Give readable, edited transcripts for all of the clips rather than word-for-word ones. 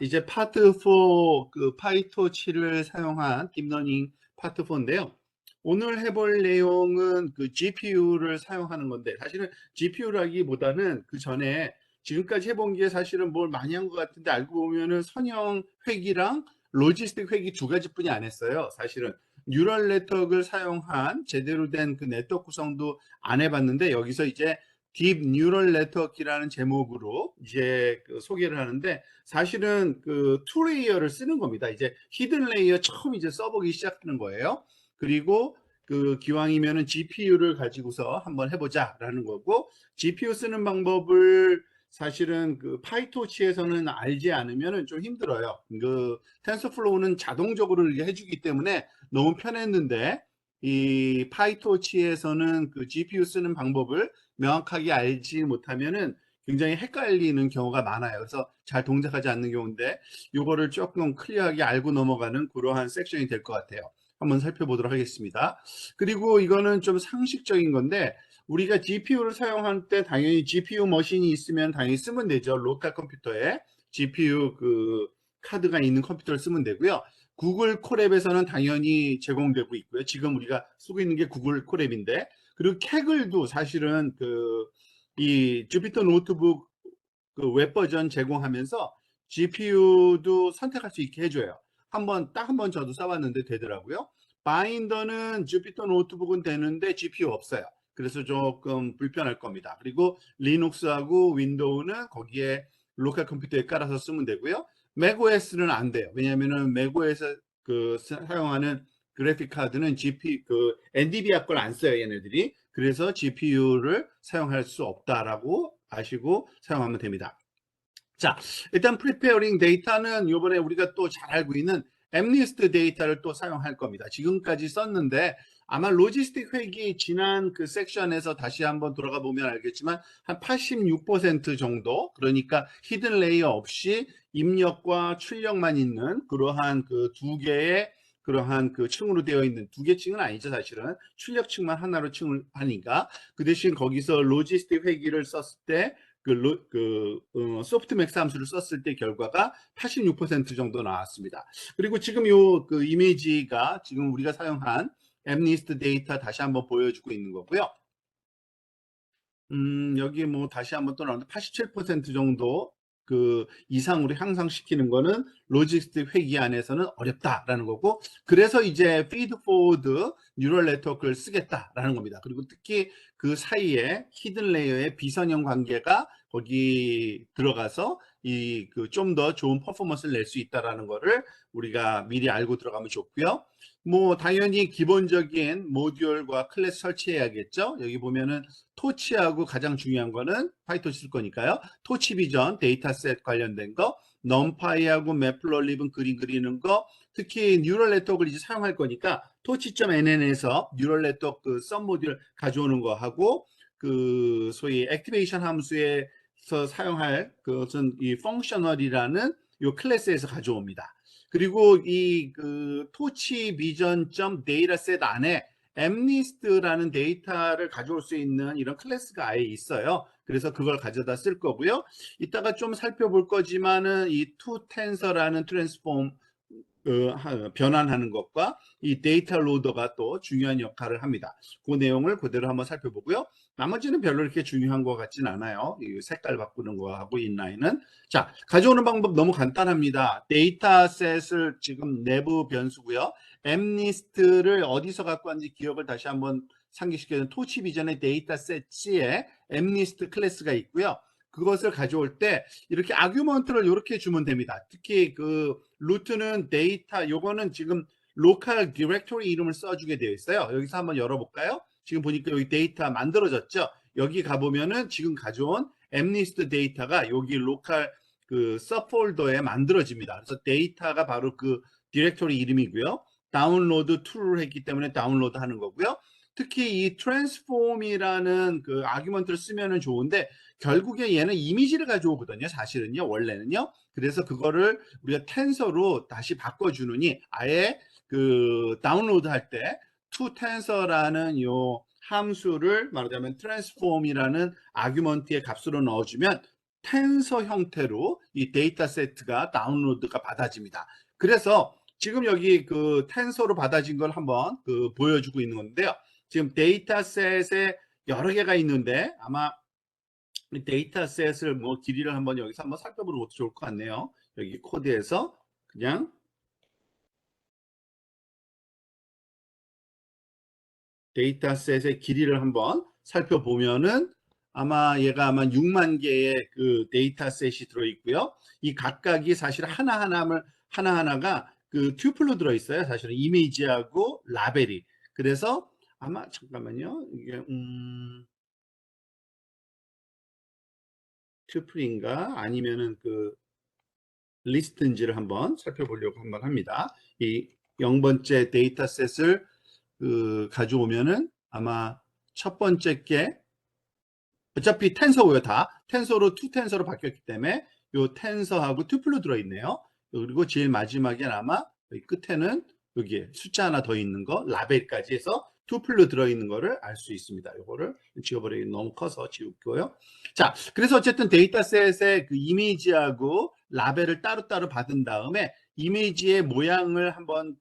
이제 파트 4 그 파이토치를 사용한 딥러닝 파트 4인데요. 오늘 해볼 내용은 그 GPU를 사용하는 건데, 사실은 GPU라기보다는 그 전에 지금까지 해본 게 사실은 뭘 많이 한 것 같은데, 알고 보면은 선형 회귀랑 로지스틱 회귀 두 가지뿐이 안 했어요. 사실은 뉴럴 네트워크를 사용한 제대로 된 그 네트워크 구성도 안 해봤는데, 여기서 이제 딥 뉴럴 네트워크라는 제목으로 이제 그 소개를 하는데, 사실은 그 투 레이어를 쓰는 겁니다. 이제 히든 레이어 처음 이제 써보기 시작하는 거예요. 그리고 그 기왕이면은 GPU를 가지고서 한번 해보자라는 거고, GPU 쓰는 방법을 사실은 그 파이토치에서는 알지 않으면은 좀 힘들어요. 그 텐서플로우는 자동적으로 이렇게 해주기 때문에 너무 편했는데, 이 파이토치에서는 그 GPU 쓰는 방법을 명확하게 알지 못하면은 굉장히 헷갈리는 경우가 많아요. 그래서 잘 동작하지 않는 경우인데, 요거를 조금 클리어하게 알고 넘어가는 그러한 섹션이 될 것 같아요. 한번 살펴보도록 하겠습니다. 그리고 이거는 좀 상식적인 건데, 우리가 GPU를 사용할 때 당연히 GPU 머신이 있으면 당연히 쓰면 되죠. 로컬 컴퓨터에 GPU 그 카드가 있는 컴퓨터를 쓰면 되고요. 구글 콜앱에서는 당연히 제공되고 있고요. 지금 우리가 쓰고 있는 게 구글 콜앱인데, 그리고 캐글도 사실은 그 이 주피터 노트북 그 웹 버전 제공하면서 GPU도 선택할 수 있게 해줘요. 딱 한 번 저도 써봤는데 되더라고요. 바인더는 주피터 노트북은 되는데 GPU 없어요. 그래서 조금 불편할 겁니다. 그리고 리눅스하고 윈도우는 거기에 로컬 컴퓨터에 깔아서 쓰면 되고요. 맥OS는 안 돼요. 왜냐하면은 맥OS 그 사용하는 그래픽 카드는 그 엔비디아 걸 안 써요, 얘네들이. 그래서 GPU를 사용할 수 없다라고 아시고 사용하면 됩니다. 자, 일단 프리페어링 데이터는 요번에 우리가 또 잘 알고 있는 엠니스트 데이터를 또 사용할 겁니다. 지금까지 썼는데 아마 로지스틱 회기 지난 그 섹션에서 다시 한번 돌아가 보면 알겠지만 한 86% 정도, 그러니까 히든 레이어 없이 입력과 출력만 있는 그러한 그 두 개의 그러한 그 층으로 되어 있는, 두 개 층은 아니죠. 사실은 출력층만 하나로 층을 하니까. 그 대신 거기서 로지스틱 회기를 썼을 때 소프트맥스 함수를 썼을 때 결과가 86% 정도 나왔습니다. 그리고 지금 요 그 이미지가 지금 우리가 사용한 엠니스트 데이터 다시 한번 보여주고 있는 거고요. 여기 뭐 다시 한번 또 나오는데 87% 정도 그 이상으로 향상시키는 거는 로지스틱 회귀 안에서는 어렵다라는 거고, 그래서 이제 피드 포워드 뉴럴 네트워크를 쓰겠다라는 겁니다. 그리고 특히 그 사이에 히든 레이어의 비선형 관계가 거기 들어가서 이 그 좀 더 좋은 퍼포먼스를 낼 수 있다라는 거를 우리가 미리 알고 들어가면 좋고요. 뭐 당연히 기본적인 모듈과 클래스 설치해야겠죠. 여기 보면은 토치하고 가장 중요한 거는 파이토치 쓸 거니까요. 토치 비전 데이터셋 관련된 거, 넘파이하고 매플러립은 그림 그리는 거, 특히 뉴럴 네트워크를 이제 사용할 거니까 토치.nn에서 뉴럴 네트워크 그 썸 모듈 가져오는 거 하고, 그 소위 액티베이션 함수에서 사용할 그것은 이 펑셔널이라는 요 클래스에서 가져옵니다. 그리고 이 그 토치 비전.점 데이터셋 안에 엠니스트라는 데이터를 가져올 수 있는 이런 클래스가 아예 있어요. 그래서 그걸 가져다 쓸 거고요. 이따가 좀 살펴볼 거지만은 이 투 텐서라는 트랜스폼 변환하는 것과 이 데이터 로더가 또 중요한 역할을 합니다. 그 내용을 그대로 한번 살펴보고요. 나머지는 별로 이렇게 중요한 것 같진 않아요. 이 색깔 바꾸는 거하고 인라인은. 자, 가져오는 방법 너무 간단합니다. 데이터셋을 지금 내부 변수고요. 엠니스트를 어디서 갖고 왔는지 기억을 다시 한번 상기시켜주는 토치 비전의 데이터셋에 엠니스트 클래스가 있고요. 그것을 가져올 때 이렇게 아규먼트를 이렇게 주면 됩니다. 특히 그 루트는 데이터, 요거는 지금 로컬 디렉토리 이름을 써주게 되어 있어요. 여기서 한번 열어볼까요? 지금 보니까 여기 데이터 만들어졌죠. 여기 가보면은 지금 가져온 엠니스트 데이터가 여기 로컬 그 서폴더에 만들어집니다. 그래서 데이터가 바로 그 디렉토리 이름이고요. 다운로드 툴을 했기 때문에 다운로드 하는 거고요. 특히 이 트랜스폼이라는 그 아규먼트를 쓰면은 좋은데, 결국에 얘는 이미지를 가져오거든요. 사실은요, 원래는요. 그래서 그거를 우리가 텐서로 다시 바꿔주느니 아예 그 다운로드 할 때 to tensor라는 요 함수를 말하자면 트랜스폼이라는 아규먼트의 값으로 넣어주면 텐서 형태로 이 데이터 세트가 다운로드가 받아집니다. 그래서 지금 여기 그 텐서로 받아진 걸 한번 보여주고 있는 건데요. 지금 데이터셋에 여러 개가 있는데 아마 데이터셋을 뭐 길이를 한번 여기서 한번 살펴보는 것도 좋을 것 같네요. 여기 코드에서 그냥 데이터셋의 길이를 한번 살펴보면은 얘가 아마 6만 개의 그 데이터셋이 들어있고요. 이 각각이 사실 하나하나가 그 튜플로 들어있어요. 사실은 이미지하고 라벨이. 그래서 아마 잠깐만요. 이게 튜플인가 아니면은 그 리스트인지를 한번 살펴보려고 한번 합니다. 이 0번째 데이터셋을 가져오면은 아마 첫 번째 게 어차피 텐서고요. 다 텐서로 투 텐서로 바뀌었기 때문에 요 텐서하고 튜플로 들어있네요. 그리고 제일 마지막엔 아마 여기 끝에는 여기에 숫자 하나 더 있는 거 라벨까지 해서 튜플로 들어있는 거를 알 수 있습니다. 요거를 지워버리기 너무 커서 지우고요. 자, 그래서 어쨌든 데이터셋의 그 이미지하고 라벨을 따로따로 받은 다음에 이미지의 모양을 한번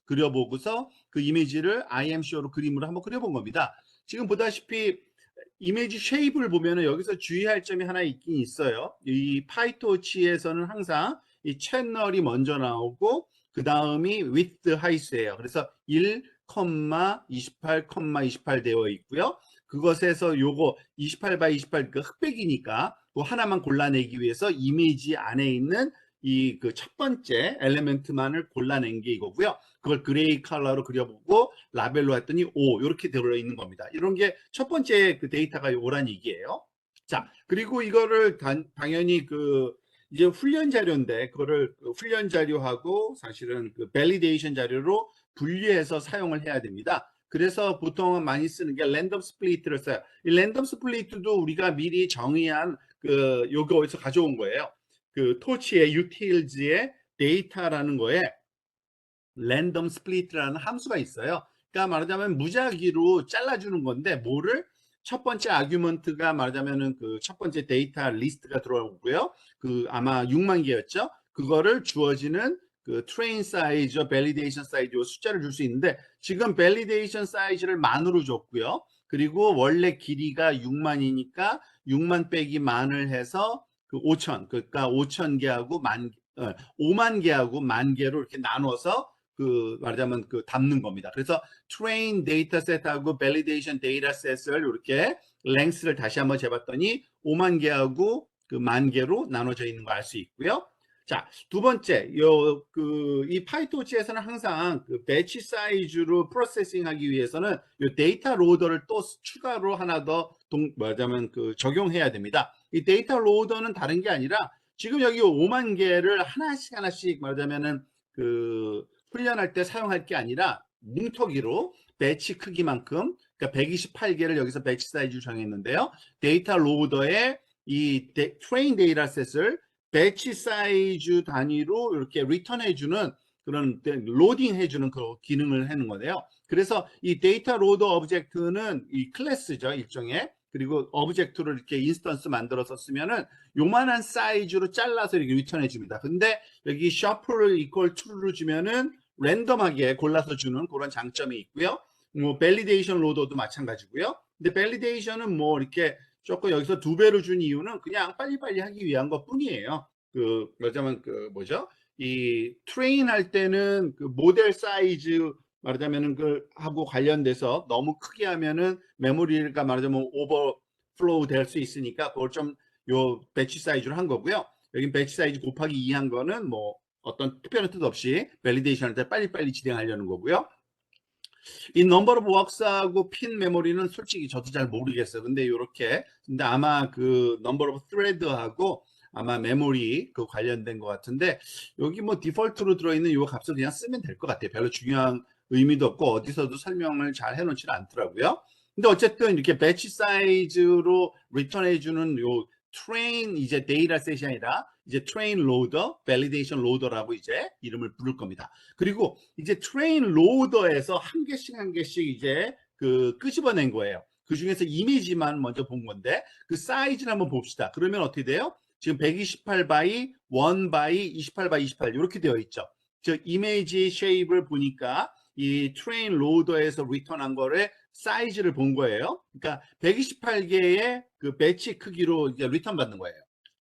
그려보고서 그 이미지를 IMCO로 그림으로 한번 그려본 겁니다. 지금 보다시피 이미지 쉐입을 보면은 여기서 주의할 점이 하나 있긴 있어요. 이 파이토치에서는 항상 이 채널이 먼저 나오고 그 다음이 width height예요. 그래서 1, 28, 28 되어 있고요. 그것에서 요거 28 by 28 그 흑백이니까 그 하나만 골라내기 위해서 이미지 안에 있는 이 그 첫 번째 엘리멘트만을 골라낸 게 이거고요. 그걸 그레이 컬러로 그려보고 라벨로 했더니 O 이렇게 들어있는 겁니다. 이런 게 첫 번째 그 데이터가 오란 얘기예요. 자, 그리고 이거를 당연히 이제 훈련 자료인데 그거를 훈련 자료하고 사실은 그 밸리데이션 자료로 분리해서 사용을 해야 됩니다. 그래서 보통 많이 쓰는 게 랜덤 스플리트를 써요. 이 랜덤 스플리트도 우리가 미리 정의한 요거에서 가져온 거예요. 그 토치의 utils의 데이터라는 거에 랜덤 스플리트라는 함수가 있어요. 그러니까 말하자면 무작위로 잘라주는 건데 뭐를 첫 번째 아규먼트가 말하자면은 그 첫 번째 데이터 리스트가 들어오고요. 그 아마 6만 개였죠. 그거를 주어지는 그 트레인 사이즈, 밸리데이션 사이즈 숫자를 줄 수 있는데 지금 밸리데이션 사이즈를 만으로 줬고요. 그리고 원래 길이가 6만이니까 6만 빼기 만을 해서 그 5천, 그러니까 5천 개하고 5만 개하고 만 개로 이렇게 나눠서 말하자면 담는 겁니다. 그래서 train 데이터셋하고 validation 데이터셋을 이렇게 랭스를 다시 한번 재봤더니 5만 개하고 만 개로 나눠져 있는 거 알 수 있고요. 자, 두 번째, 이 파이토치에서는 항상 배치 사이즈로 프로세싱 하기 위해서는 요 데이터 로더를 또 추가로 하나 더 말하자면 적용해야 됩니다. 이 데이터 로더는 다른 게 아니라 지금 여기 5만 개를 하나씩 말하자면은 훈련할 때 사용할 게 아니라 뭉터기로 배치 크기만큼 그러니까 128개를 여기서 배치 사이즈 정했는데요. 데이터 로더에 이 트레인 데이터셋을 배치 사이즈 단위로 이렇게 리턴해주는 그런 로딩해주는 그 기능을 하는 거네요. 그래서 이 데이터 로더 오브젝트는 이 클래스죠, 일종의. 그리고 오브젝트를 이렇게 인스턴스 만들어서 쓰면은 요만한 사이즈로 잘라서 이렇게 리턴해 줍니다. 근데 여기 셔플을 이퀄 true로 주면은 랜덤하게 골라서 주는 그런 장점이 있고요. 뭐 밸리데이션 로더도 마찬가지고요. 근데 밸리데이션은 뭐 이렇게 조금 여기서 2배로 준 이유는 그냥 빨리빨리 하기 위한 것 뿐이에요. 말하자면 뭐죠? 이 트레인 할 때는 모델 사이즈 말하자면은 하고 관련돼서 너무 크게 하면은 메모리가 말하자면 오버플로우 될 수 있으니까 그걸 좀 요 배치 사이즈로 한 거고요. 여기 배치 사이즈 곱하기 2 한 거는 뭐 어떤 특별한 뜻 없이 밸리데이션 할 때 빨리빨리 진행하려는 거고요. 이 넘버 오브 웍스하고 핀 메모리는 솔직히 저도 잘 모르겠어요. 근데 이렇게 근데 아마 넘버 오브 스레드하고 아마 메모리 관련된 것 같은데 여기 뭐 디폴트로 들어있는 이 값을 그냥 쓰면 될 것 같아요. 별로 중요한 의미도 없고 어디서도 설명을 잘 해놓지는 않더라고요. 근데 어쨌든 이렇게 배치 사이즈로 리턴해주는 요 트레인 이제 데이터셋이 아니라 이제 트레인 로더, 밸리데이션 로더라고 이제 이름을 부를 겁니다. 그리고 이제 트레인 로더에서 한 개씩 이제 끄집어낸 거예요. 그 중에서 이미지만 먼저 본 건데 그 사이즈를 한번 봅시다. 그러면 어떻게 돼요? 지금 128 바이 1 바이 28 바이 28 이렇게 되어 있죠. 즉 이미지 쉐입을 보니까 이 트레인 로더에서 리턴한 거를 사이즈를 본 거예요. 그러니까 128개의 그 배치 크기로 이제 리턴 받는 거예요.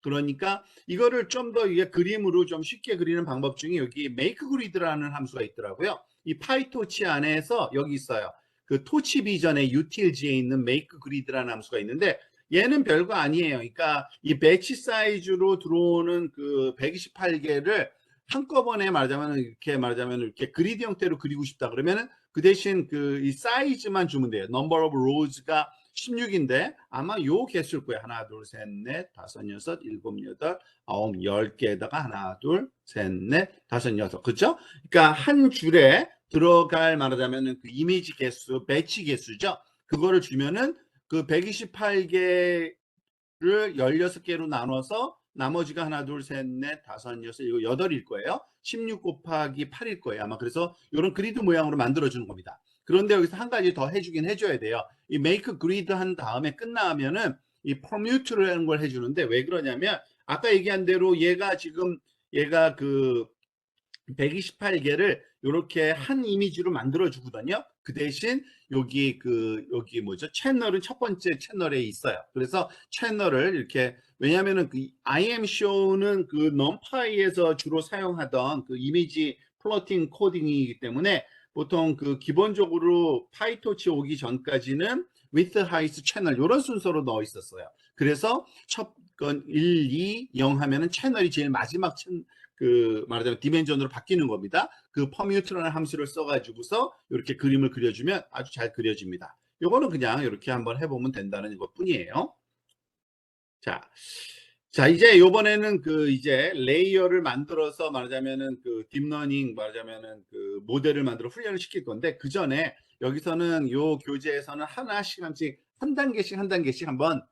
그러니까 이거를 좀 더 이게 그림으로 좀 쉽게 그리는 방법 중에 여기 make grid라는 함수가 있더라고요. 이 파이토치 안에서 여기 있어요. 그 토치 비전의 utils에 있는 make grid라는 함수가 있는데 얘는 별거 아니에요. 그러니까 이 배치 사이즈로 들어오는 그 128개를 한꺼번에 말하자면 이렇게 그리드 형태로 그리고 싶다 그러면은 그 대신 그 이 사이즈만 주면 돼요. number of rows가 16인데 아마 요 개수일 거예요. 하나, 둘, 셋, 넷, 다섯, 여섯, 일곱, 여덟, 아홉, 10개에다가 하나, 둘, 셋, 넷, 다섯, 여섯. 그렇죠? 그러니까 한 줄에 들어갈 말하자면은 그 이미지 개수, 배치 개수죠. 그거를 주면은 그 128개를 16개로 나눠서 나머지가 하나, 둘, 셋, 넷, 다섯, 여섯, 이거 8일 거예요. 16 곱하기 8일 거예요. 아마 그래서 이런 그리드 모양으로 만들어주는 겁니다. 그런데 여기서 한 가지 더 해주긴 해줘야 돼요. 이 make grid 한 다음에 끝나면은 이 permute라는 걸 해주는데 왜 그러냐면 아까 얘기한 대로 얘가 그 128개를 이렇게 한 이미지로 만들어 주거든요. 그 대신 여기 뭐죠? 채널은 첫 번째 채널에 있어요. 그래서 채널을 이렇게 왜냐하면은 그 IMshow는 그 numpy에서 주로 사용하던 그 이미지 플로팅 코딩이기 때문에 보통 그 기본적으로 파이토치 오기 전까지는 with height 채널 이런 순서로 넣어 있었어요. 그래서 첫 건 1, 2, 0 하면은 채널이 제일 마지막 그 말하자면 디멘전으로 바뀌는 겁니다. 그 퍼뮤트라는 함수를 써가지고서 이렇게 그림을 그려주면 아주 잘 그려집니다. 요거는 그냥 이렇게 한번 해보면 된다는 것 뿐이에요. 자, 이제 요번에는 그 이제 레이어를 만들어서 말하자면은 그 딥러닝 말하자면은 그 모델을 만들어 훈련을 시킬 건데 그 전에 여기서는 요 교재에서는 하나씩 한 단계씩 한번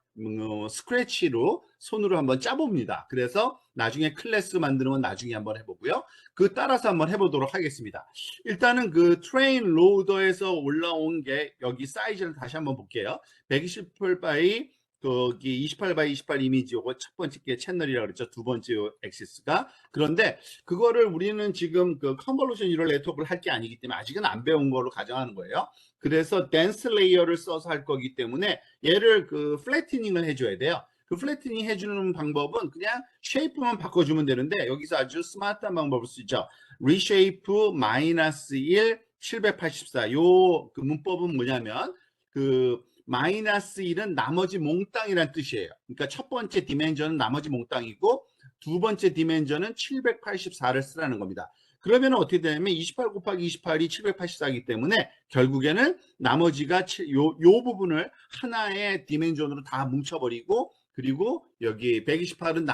스크래치로 손으로 한번 짜봅니다. 그래서 나중에 클래스 만드는 건 나중에 한번 해보고요. 그 따라서 한번 해보도록 하겠습니다. 일단은 그 트레인 로더에서 올라온 게 여기 사이즈를 다시 한번 볼게요. 128 바이 거기 28 바이 28 이미지 요거 첫 번째 게 채널이라고 그랬죠. 두 번째 엑시스가. 그런데 그거를 우리는 지금 그 컨볼루션 뉴럴 네트워크를 할 게 아니기 때문에 아직은 안 배운 거로 가정하는 거예요. 그래서 댄스 레이어를 써서 할 거기 때문에 얘를 그 플래티닝을 해줘야 돼요. 그 플래티닝 해주는 방법은 그냥 쉐이프만 바꿔주면 되는데 여기서 아주 스마트한 방법을 쓰죠. reshape 마이너스 1 784 요 그 문법은 뭐냐면 그 마이너스 1은 나머지 몽땅이란 뜻이에요. 그러니까 첫 번째 디멘전은 나머지 몽땅이고 두 번째 디멘전은 784를 쓰라는 겁니다. 그러면 어떻게 되냐면 28 곱하기 28이 784이기 때문에 결국에는 나머지가 요 부분을 하나의 디멘전으로 다 뭉쳐버리고 그리고 여기 128은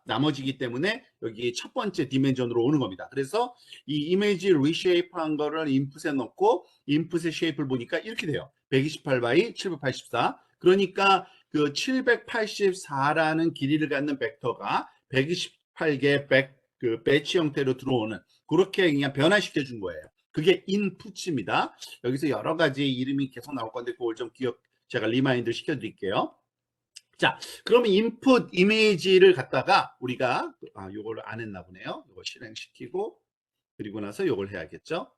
나머지기 때문에 여기 첫 번째 디멘전으로 오는 겁니다. 그래서 이 이미지 리쉐이프한 거를 인풋에 넣고 인풋의 쉐이프를 보니까 이렇게 돼요. 128 바이 784. 그러니까 그 784라는 길이를 갖는 벡터가 128개 그 배치 형태로 들어오는 그렇게 그냥 변화시켜 준 거예요. 그게 인풋입니다. 여기서 여러 가지 이름이 계속 나올 건데 그걸 좀 제가 리마인드 시켜 드릴게요. 자, 그러면 인풋 이미지를 갖다가 우리가 요거를 안 했나 보네요. 요거 실행시키고 그리고 나서 요걸 해야겠죠.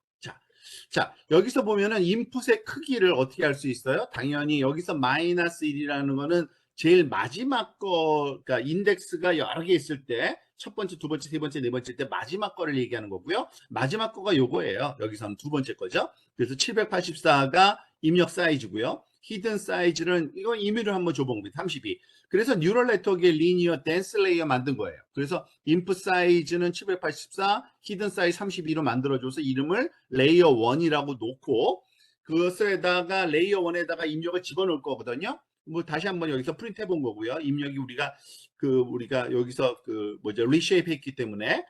자, 여기서 보면은 인풋의 크기를 어떻게 할 수 있어요? 당연히 여기서 마이너스 1이라는 거는 제일 마지막 거, 그러니까 인덱스가 여러 개 있을 때 첫 번째, 두 번째, 세 번째, 네 번째 때 마지막 거를 얘기하는 거고요. 마지막 거가 요거예요. 여기서는 두 번째 거죠. 그래서 784가 입력 사이즈고요. 히든 사이즈는 이거 임의로 한번 줘본 겁니다. 32. 그래서 뉴럴 네트워크의 리니어 댄스 레이어 만든 거예요. 그래서 인풋 사이즈는 784, 히든 사이즈 32로 만들어줘서 이름을 레이어 1이라고 놓고 그것에다가 레이어 1에다가 입력을 집어넣을 거거든요. 뭐 다시 한번 여기서 프린트 해본 거고요. 입력이 우리가 여기서 그 뭐죠 리쉐이프 했기 때문에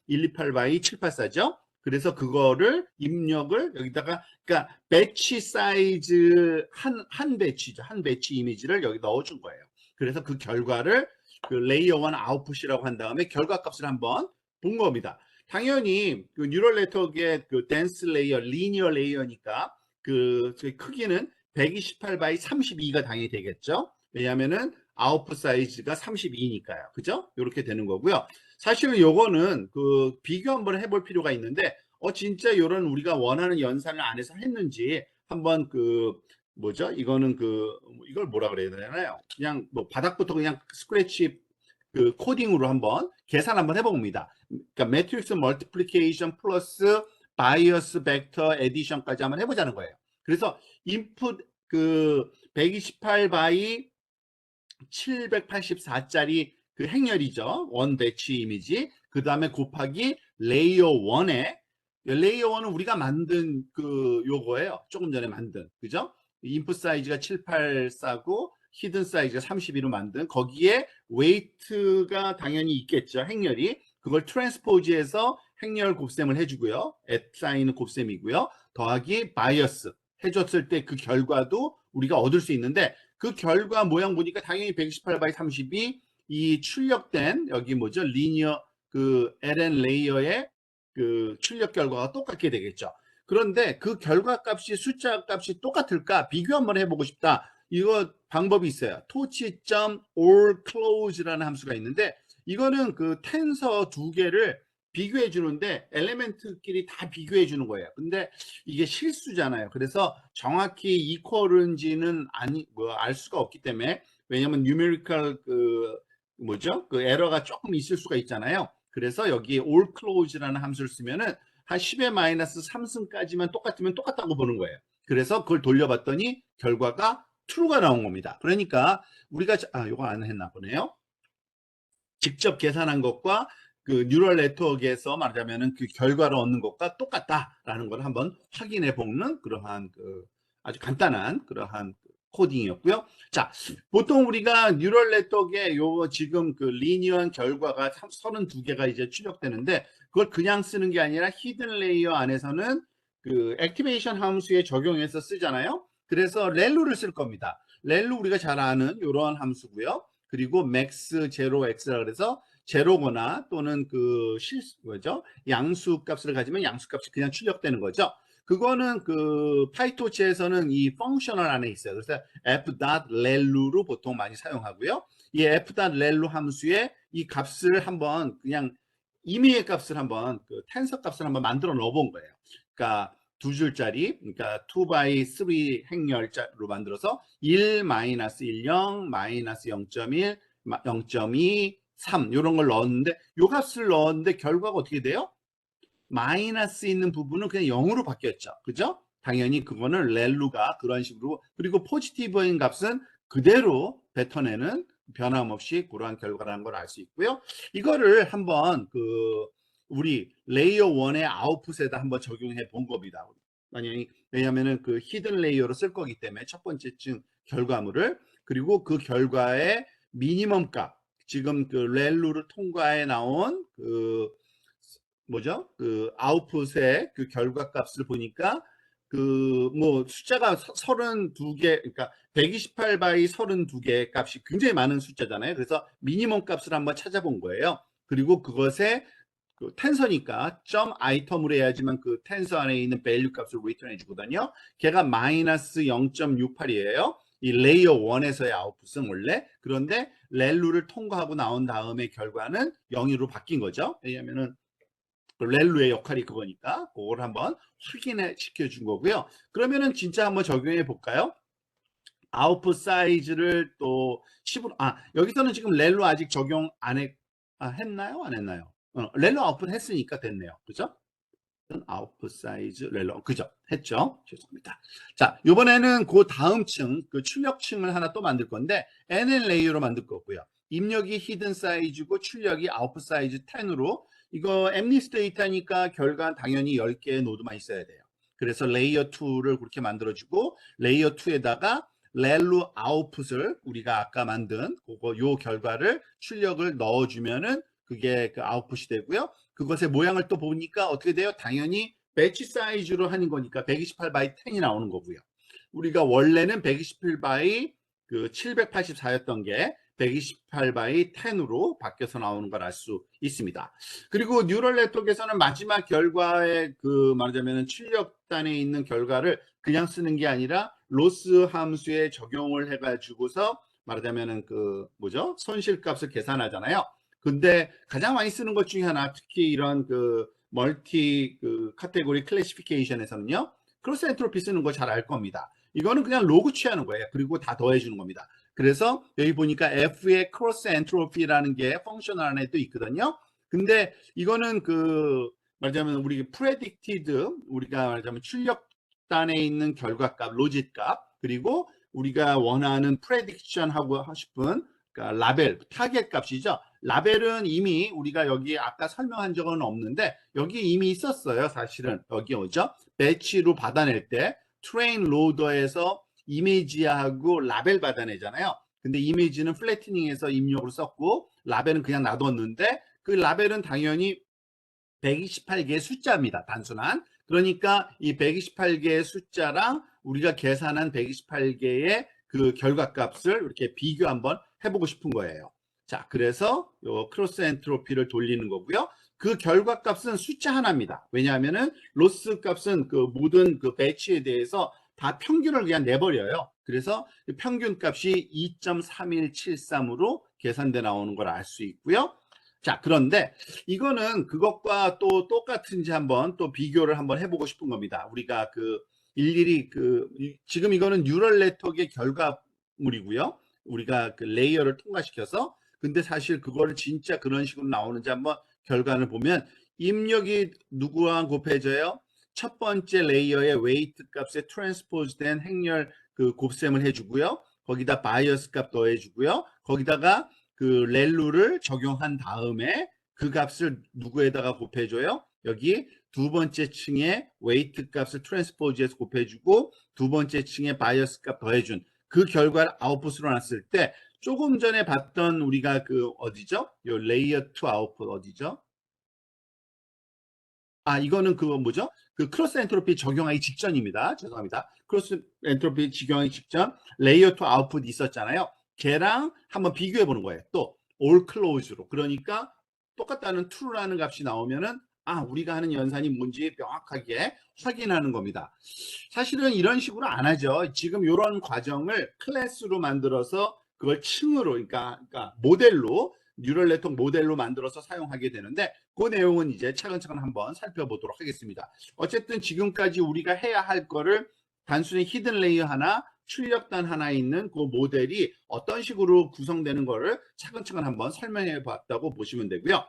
128 바이 784죠. 그래서 그거를 입력을 여기다가 그러니까 배치 사이즈 한 배치죠. 한 배치 이미지를 여기 넣어준 거예요. 그래서 그 결과를 그 레이어 1 아웃풋이라고 한 다음에 결과값을 한번 본 겁니다. 당연히 그 뉴럴 네트워크의 그 댄스 레이어, 리니어 레이어니까 저희 크기는 128 바이 32가 당연히 되겠죠. 왜냐하면은 아웃풋 사이즈가 32니까요. 그죠? 이렇게 되는 거고요. 사실은 요거는 비교 한번 해볼 필요가 있는데, 진짜 요런 우리가 원하는 연산을 안에서 했는지 한번 뭐죠? 이거는 이걸 뭐라 그래야 되나요? 그냥 뭐 바닥부터 그냥 스크래치 코딩으로 한번 계산 한번 해봅니다. 그러니까 매트릭스 멀티플리케이션 플러스 바이어스 벡터 에디션까지 한번 해보자는 거예요. 그래서 인풋 128 바이 784짜리 행렬이죠. 원 배치 이미지. 그 다음에 곱하기 레이어 1에, 레이어 1은 우리가 만든 요거예요. 조금 전에 만든. 그죠? 인풋 사이즈가 784고 히든 사이즈가 32로 만든, 거기에 웨이트가 당연히 있겠죠. 행렬이. 그걸 트랜스포즈해서 행렬 곱셈을 해주고요. 앳 사인은 곱셈이고요. 더하기 바이어스 해줬을 때 그 결과도 우리가 얻을 수 있는데, 그 결과 모양 보니까 당연히 128 바이 32, 이 출력된 여기 뭐죠? 리니어 LN 레이어의 출력 결과가 똑같게 되겠죠. 그런데 그 결과 값이 숫자 값이 똑같을까 비교 한번 해보고 싶다. 이거 방법이 있어요. torch.allClose라는 함수가 있는데, 이거는 텐서 두 개를 비교해 주는데 엘리멘트끼리 다 비교해 주는 거예요. 근데 이게 실수잖아요. 그래서 정확히 이퀄인지는 알 수가 없기 때문에, 왜냐면 뉴메리컬 뭐죠? 에러가 조금 있을 수가 있잖아요. 그래서 여기 all close라는 함수를 쓰면은 한 10의 마이너스 3승까지만 똑같으면 똑같다고 보는 거예요. 그래서 그걸 돌려봤더니 결과가 true가 나온 겁니다. 그러니까 우리가 이거 안 했나 보네요. 직접 계산한 것과 뉴럴 네트워크에서 말하자면은 결과를 얻는 것과 똑같다라는 걸 한번 확인해 보는 그러한 아주 간단한 그러한 코딩이었고요. 자, 보통 우리가 뉴럴 네트워크에 지금 리니어한 결과가 32개가 이제 출력되는데, 그걸 그냥 쓰는 게 아니라 히든 레이어 안에서는 액티베이션 함수에 적용해서 쓰잖아요. 그래서 렐루를 쓸 겁니다. 렐루 우리가 잘 아는 이러한 함수고요. 그리고 max 0x라 그래서 제로거나 또는 뭐죠? 양수 값을 가지면 양수 값이 그냥 출력되는 거죠. 그거는 파이토치에서는 이 펑셔널 안에 있어요. 그래서 f.rel로 보통 많이 사용하고요. 이 f.rel 함수에 이 값을 한번 그냥 임의의 값을 한번 텐서 값을 한번 만들어 넣어 본 거예요. 그러니까 두 줄짜리, 그러니까 2 by 3 행렬로 만들어서 1, 마이너스 1, 0, 마이너스 0.1, 0.2, 3 이런 걸 넣었는데, 요 값을 넣었는데 결과가 어떻게 돼요? 마이너스 있는 부분은 그냥 0으로 바뀌었죠. 그죠? 당연히 그거는 렐루가 그런 식으로, 그리고 포지티브인 값은 그대로 뱉어내는, 변함없이 그러한 결과라는 걸 알 수 있고요. 이거를 한번 우리 레이어 1의 아웃풋에다 한번 적용해 본 겁니다. 만약에, 왜냐면은 히든 레이어로 쓸 거기 때문에 첫 번째 층 결과물을, 그리고 그 결과의 미니멈 값, 지금 렐루를 통과해 나온 뭐죠? 아웃풋의 결과 값을 보니까 뭐 숫자가 32개, 그러니까 128 바이 32개 값이 굉장히 많은 숫자잖아요. 그래서 미니멈 값을 한번 찾아본 거예요. 그리고 그것에 텐서니까 점 아이템으로 해야지만 텐서 안에 있는 밸류 값을 리턴해 주거든요. 걔가 마이너스 0.68이에요. 이 레이어 1에서의 아웃풋은 원래. 그런데 렐루를 통과하고 나온 다음에 결과는 0으로 바뀐 거죠. 왜냐면은 렐루의 역할이 그거니까 그걸 한번 확인해 시켜준 거고요. 그러면은 진짜 한번 적용해 볼까요? 아웃풋 사이즈를 또 10으로, 여기서는 지금 렐루 아직 적용 안 했나요? 안 했나요? 렐루 아웃풋 했으니까 됐네요. 그죠? 아웃풋 사이즈 렐루, 그죠? 했죠? 죄송합니다. 자, 이번에는 그 다음 층, 출력층을 하나 또 만들 건데, NN 레이어로 만들 거고요. 입력이 히든 사이즈고 출력이 아웃풋 사이즈 10으로, 이거 엠리스 데이터니까 결과 당연히 10개의 노드만 있어야 돼요. 그래서 레이어 2를 그렇게 만들어주고, 레이어 2에다가 렐루 아웃풋을 우리가 아까 만든 요 결과를 출력을 넣어주면은 그게 아웃풋이 되고요. 그것의 모양을 또 보니까 어떻게 돼요? 당연히 배치 사이즈로 하는 거니까 128 바이 10이 나오는 거고요. 우리가 원래는 128 바이 784였던 게 128 by 10으로 바뀌어서 나오는 걸 알 수 있습니다. 그리고 뉴럴 네트워크에서는 마지막 결과에 그 말하자면 출력단에 있는 결과를 그냥 쓰는 게 아니라 로스 함수에 적용을 해가지고서 말하자면은 그 뭐죠? 손실값을 계산하잖아요. 근데 가장 많이 쓰는 것 중에 하나, 특히 이런 그 멀티 그 카테고리 클래시피케이션에서는요, 크로스 엔트로피 쓰는 거 잘 알 겁니다. 이거는 그냥 로그 취하는 거예요. 그리고 다 더해주는 겁니다. 그래서 여기 보니까 F의 크로스 엔트로피라는 게 펑션 안에 또 있거든요. 근데 이거는 그 말하자면 우리 프레딕티드, 우리가 말하자면 출력단에 있는 결과값, 로짓값, 그리고 우리가 원하는 프레딕션 하고 싶은 그러니까 라벨, 타겟 값이죠. 라벨은 이미 우리가 여기 아까 설명한 적은 없는데 여기 이미 있었어요. 사실은 여기 오죠. 배치로 받아낼 때 트레인 로더에서 이미지하고 라벨 받아내잖아요. 근데 이미지는 플래티닝해서 입력으로 썼고 라벨은 그냥 놔뒀는데 그 라벨은 당연히 128개의 숫자입니다. 단순한. 그러니까 이 128개의 숫자랑 우리가 계산한 128개의 그 결과값을 이렇게 비교 한번 해보고 싶은 거예요. 자, 그래서 요 크로스 엔트로피를 돌리는 거고요. 그 결과값은 숫자 하나입니다. 왜냐하면은 로스 값은 그 모든 그 배치에 대해서 다 평균을 그냥 내버려요. 그래서 평균 값이 2.3173으로 계산돼 나오는 걸 알 수 있고요. 자, 그런데 이거는 그것과 또 똑같은지 한번 또 비교를 한번 해보고 싶은 겁니다. 우리가 그 일일이 그 지금 이거는 뉴럴 네트워크의 결과물이고요. 우리가 그 레이어를 통과시켜서, 근데 사실 그거를 진짜 그런 식으로 나오는지 한번 결과를 보면 입력이 누구와 곱해져요? 첫 번째 레이어의 웨이트 값에 트랜스포즈 된 행렬 그 곱셈을 해주고요. 거기다 바이어스 값 더해주고요. 거기다가 그 렐루를 적용한 다음에 그 값을 누구에다가 곱해줘요? 여기 두 번째 층에 웨이트 값을 트랜스포즈해서 곱해주고 두 번째 층에 바이어스 값 더해준 그 결과를 아웃풋으로 놨을 때 조금 전에 봤던 우리가 그 어디죠? 요 레이어 2 아웃풋 어디죠? 아, 이거는 그거 뭐죠? 그 크로스 엔트로피 적용하기 직전입니다. 죄송합니다. 크로스 엔트로피 적용하기 직전 레이어 2 아웃풋 있었잖아요. 걔랑 한번 비교해 보는 거예요. 또 all close로. 그러니까 똑같다는 true라는 값이 나오면은 아, 우리가 하는 연산이 뭔지 명확하게 확인하는 겁니다. 사실은 이런 식으로 안 하죠. 지금 이런 과정을 클래스로 만들어서 그걸 층으로, 그러니까 모델로, 뉴럴 네트워크 모델로 만들어서 사용하게 되는데 그 내용은 이제 차근차근 한번 살펴보도록 하겠습니다. 어쨌든 지금까지 우리가 해야 할 거를 단순히 히든 레이어 하나, 출력단 하나 있는 그 모델이 어떤 식으로 구성되는 거를 차근차근 한번 설명해 봤다고 보시면 되고요.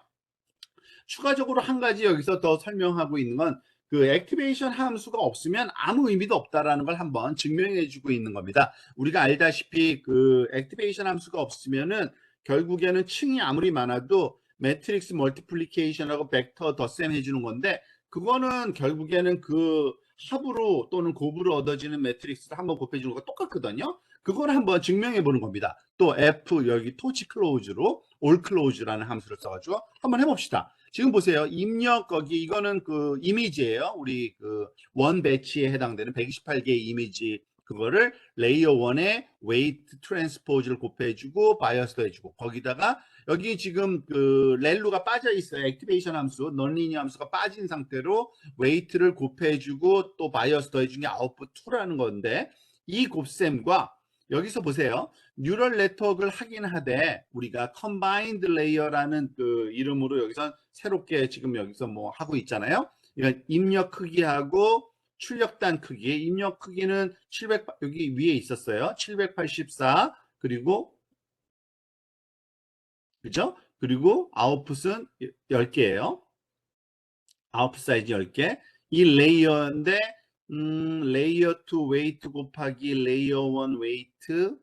추가적으로 한 가지 여기서 더 설명하고 있는 건 그 액티베이션 함수가 없으면 아무 의미도 없다라는 걸 한번 증명해 주고 있는 겁니다. 우리가 알다시피 그 액티베이션 함수가 없으면은 결국에는 층이 아무리 많아도 매트릭스 멀티플리케이션하고 벡터 덧셈 해주는 건데 그거는 결국에는 그 합으로 또는 곱으로 얻어지는 매트릭스를 한번 곱해주는 거 똑같거든요. 그걸 한번 증명해 보는 겁니다. 또 F 여기 토치 클로즈로 올 클로즈라는 함수를 써가지고 한번 해봅시다. 지금 보세요. 입력 거기 이거는 그 이미지예요. 우리 그 원 배치에 해당되는 128개의 이미지 그거를 레이어 1에 웨이트 트랜스포즈를 곱해주고 바이어스도 해주고 거기다가 여기 지금 그 렐루가 빠져 있어요. 액티베이션 함수, 넌리니어 함수가 빠진 상태로 웨이트를 곱해주고 또 바이어스 더해준 게 아웃풋 2라는 건데 이 곱셈과 여기서 보세요. 뉴럴 네트워크를 하긴 하되 우리가 combined layer라는 그 이름으로 여기서 새롭게 지금 여기서 뭐 하고 있잖아요. 이건 입력 크기하고 출력단 크기, 입력 크기는 700 여기 위에 있었어요. 784 그리고 그죠? 그리고 아웃풋은 10개예요. 아웃풋 사이즈 10개. 이 레이어인데 레이어 2 웨이트 곱하기 레이어 1 웨이트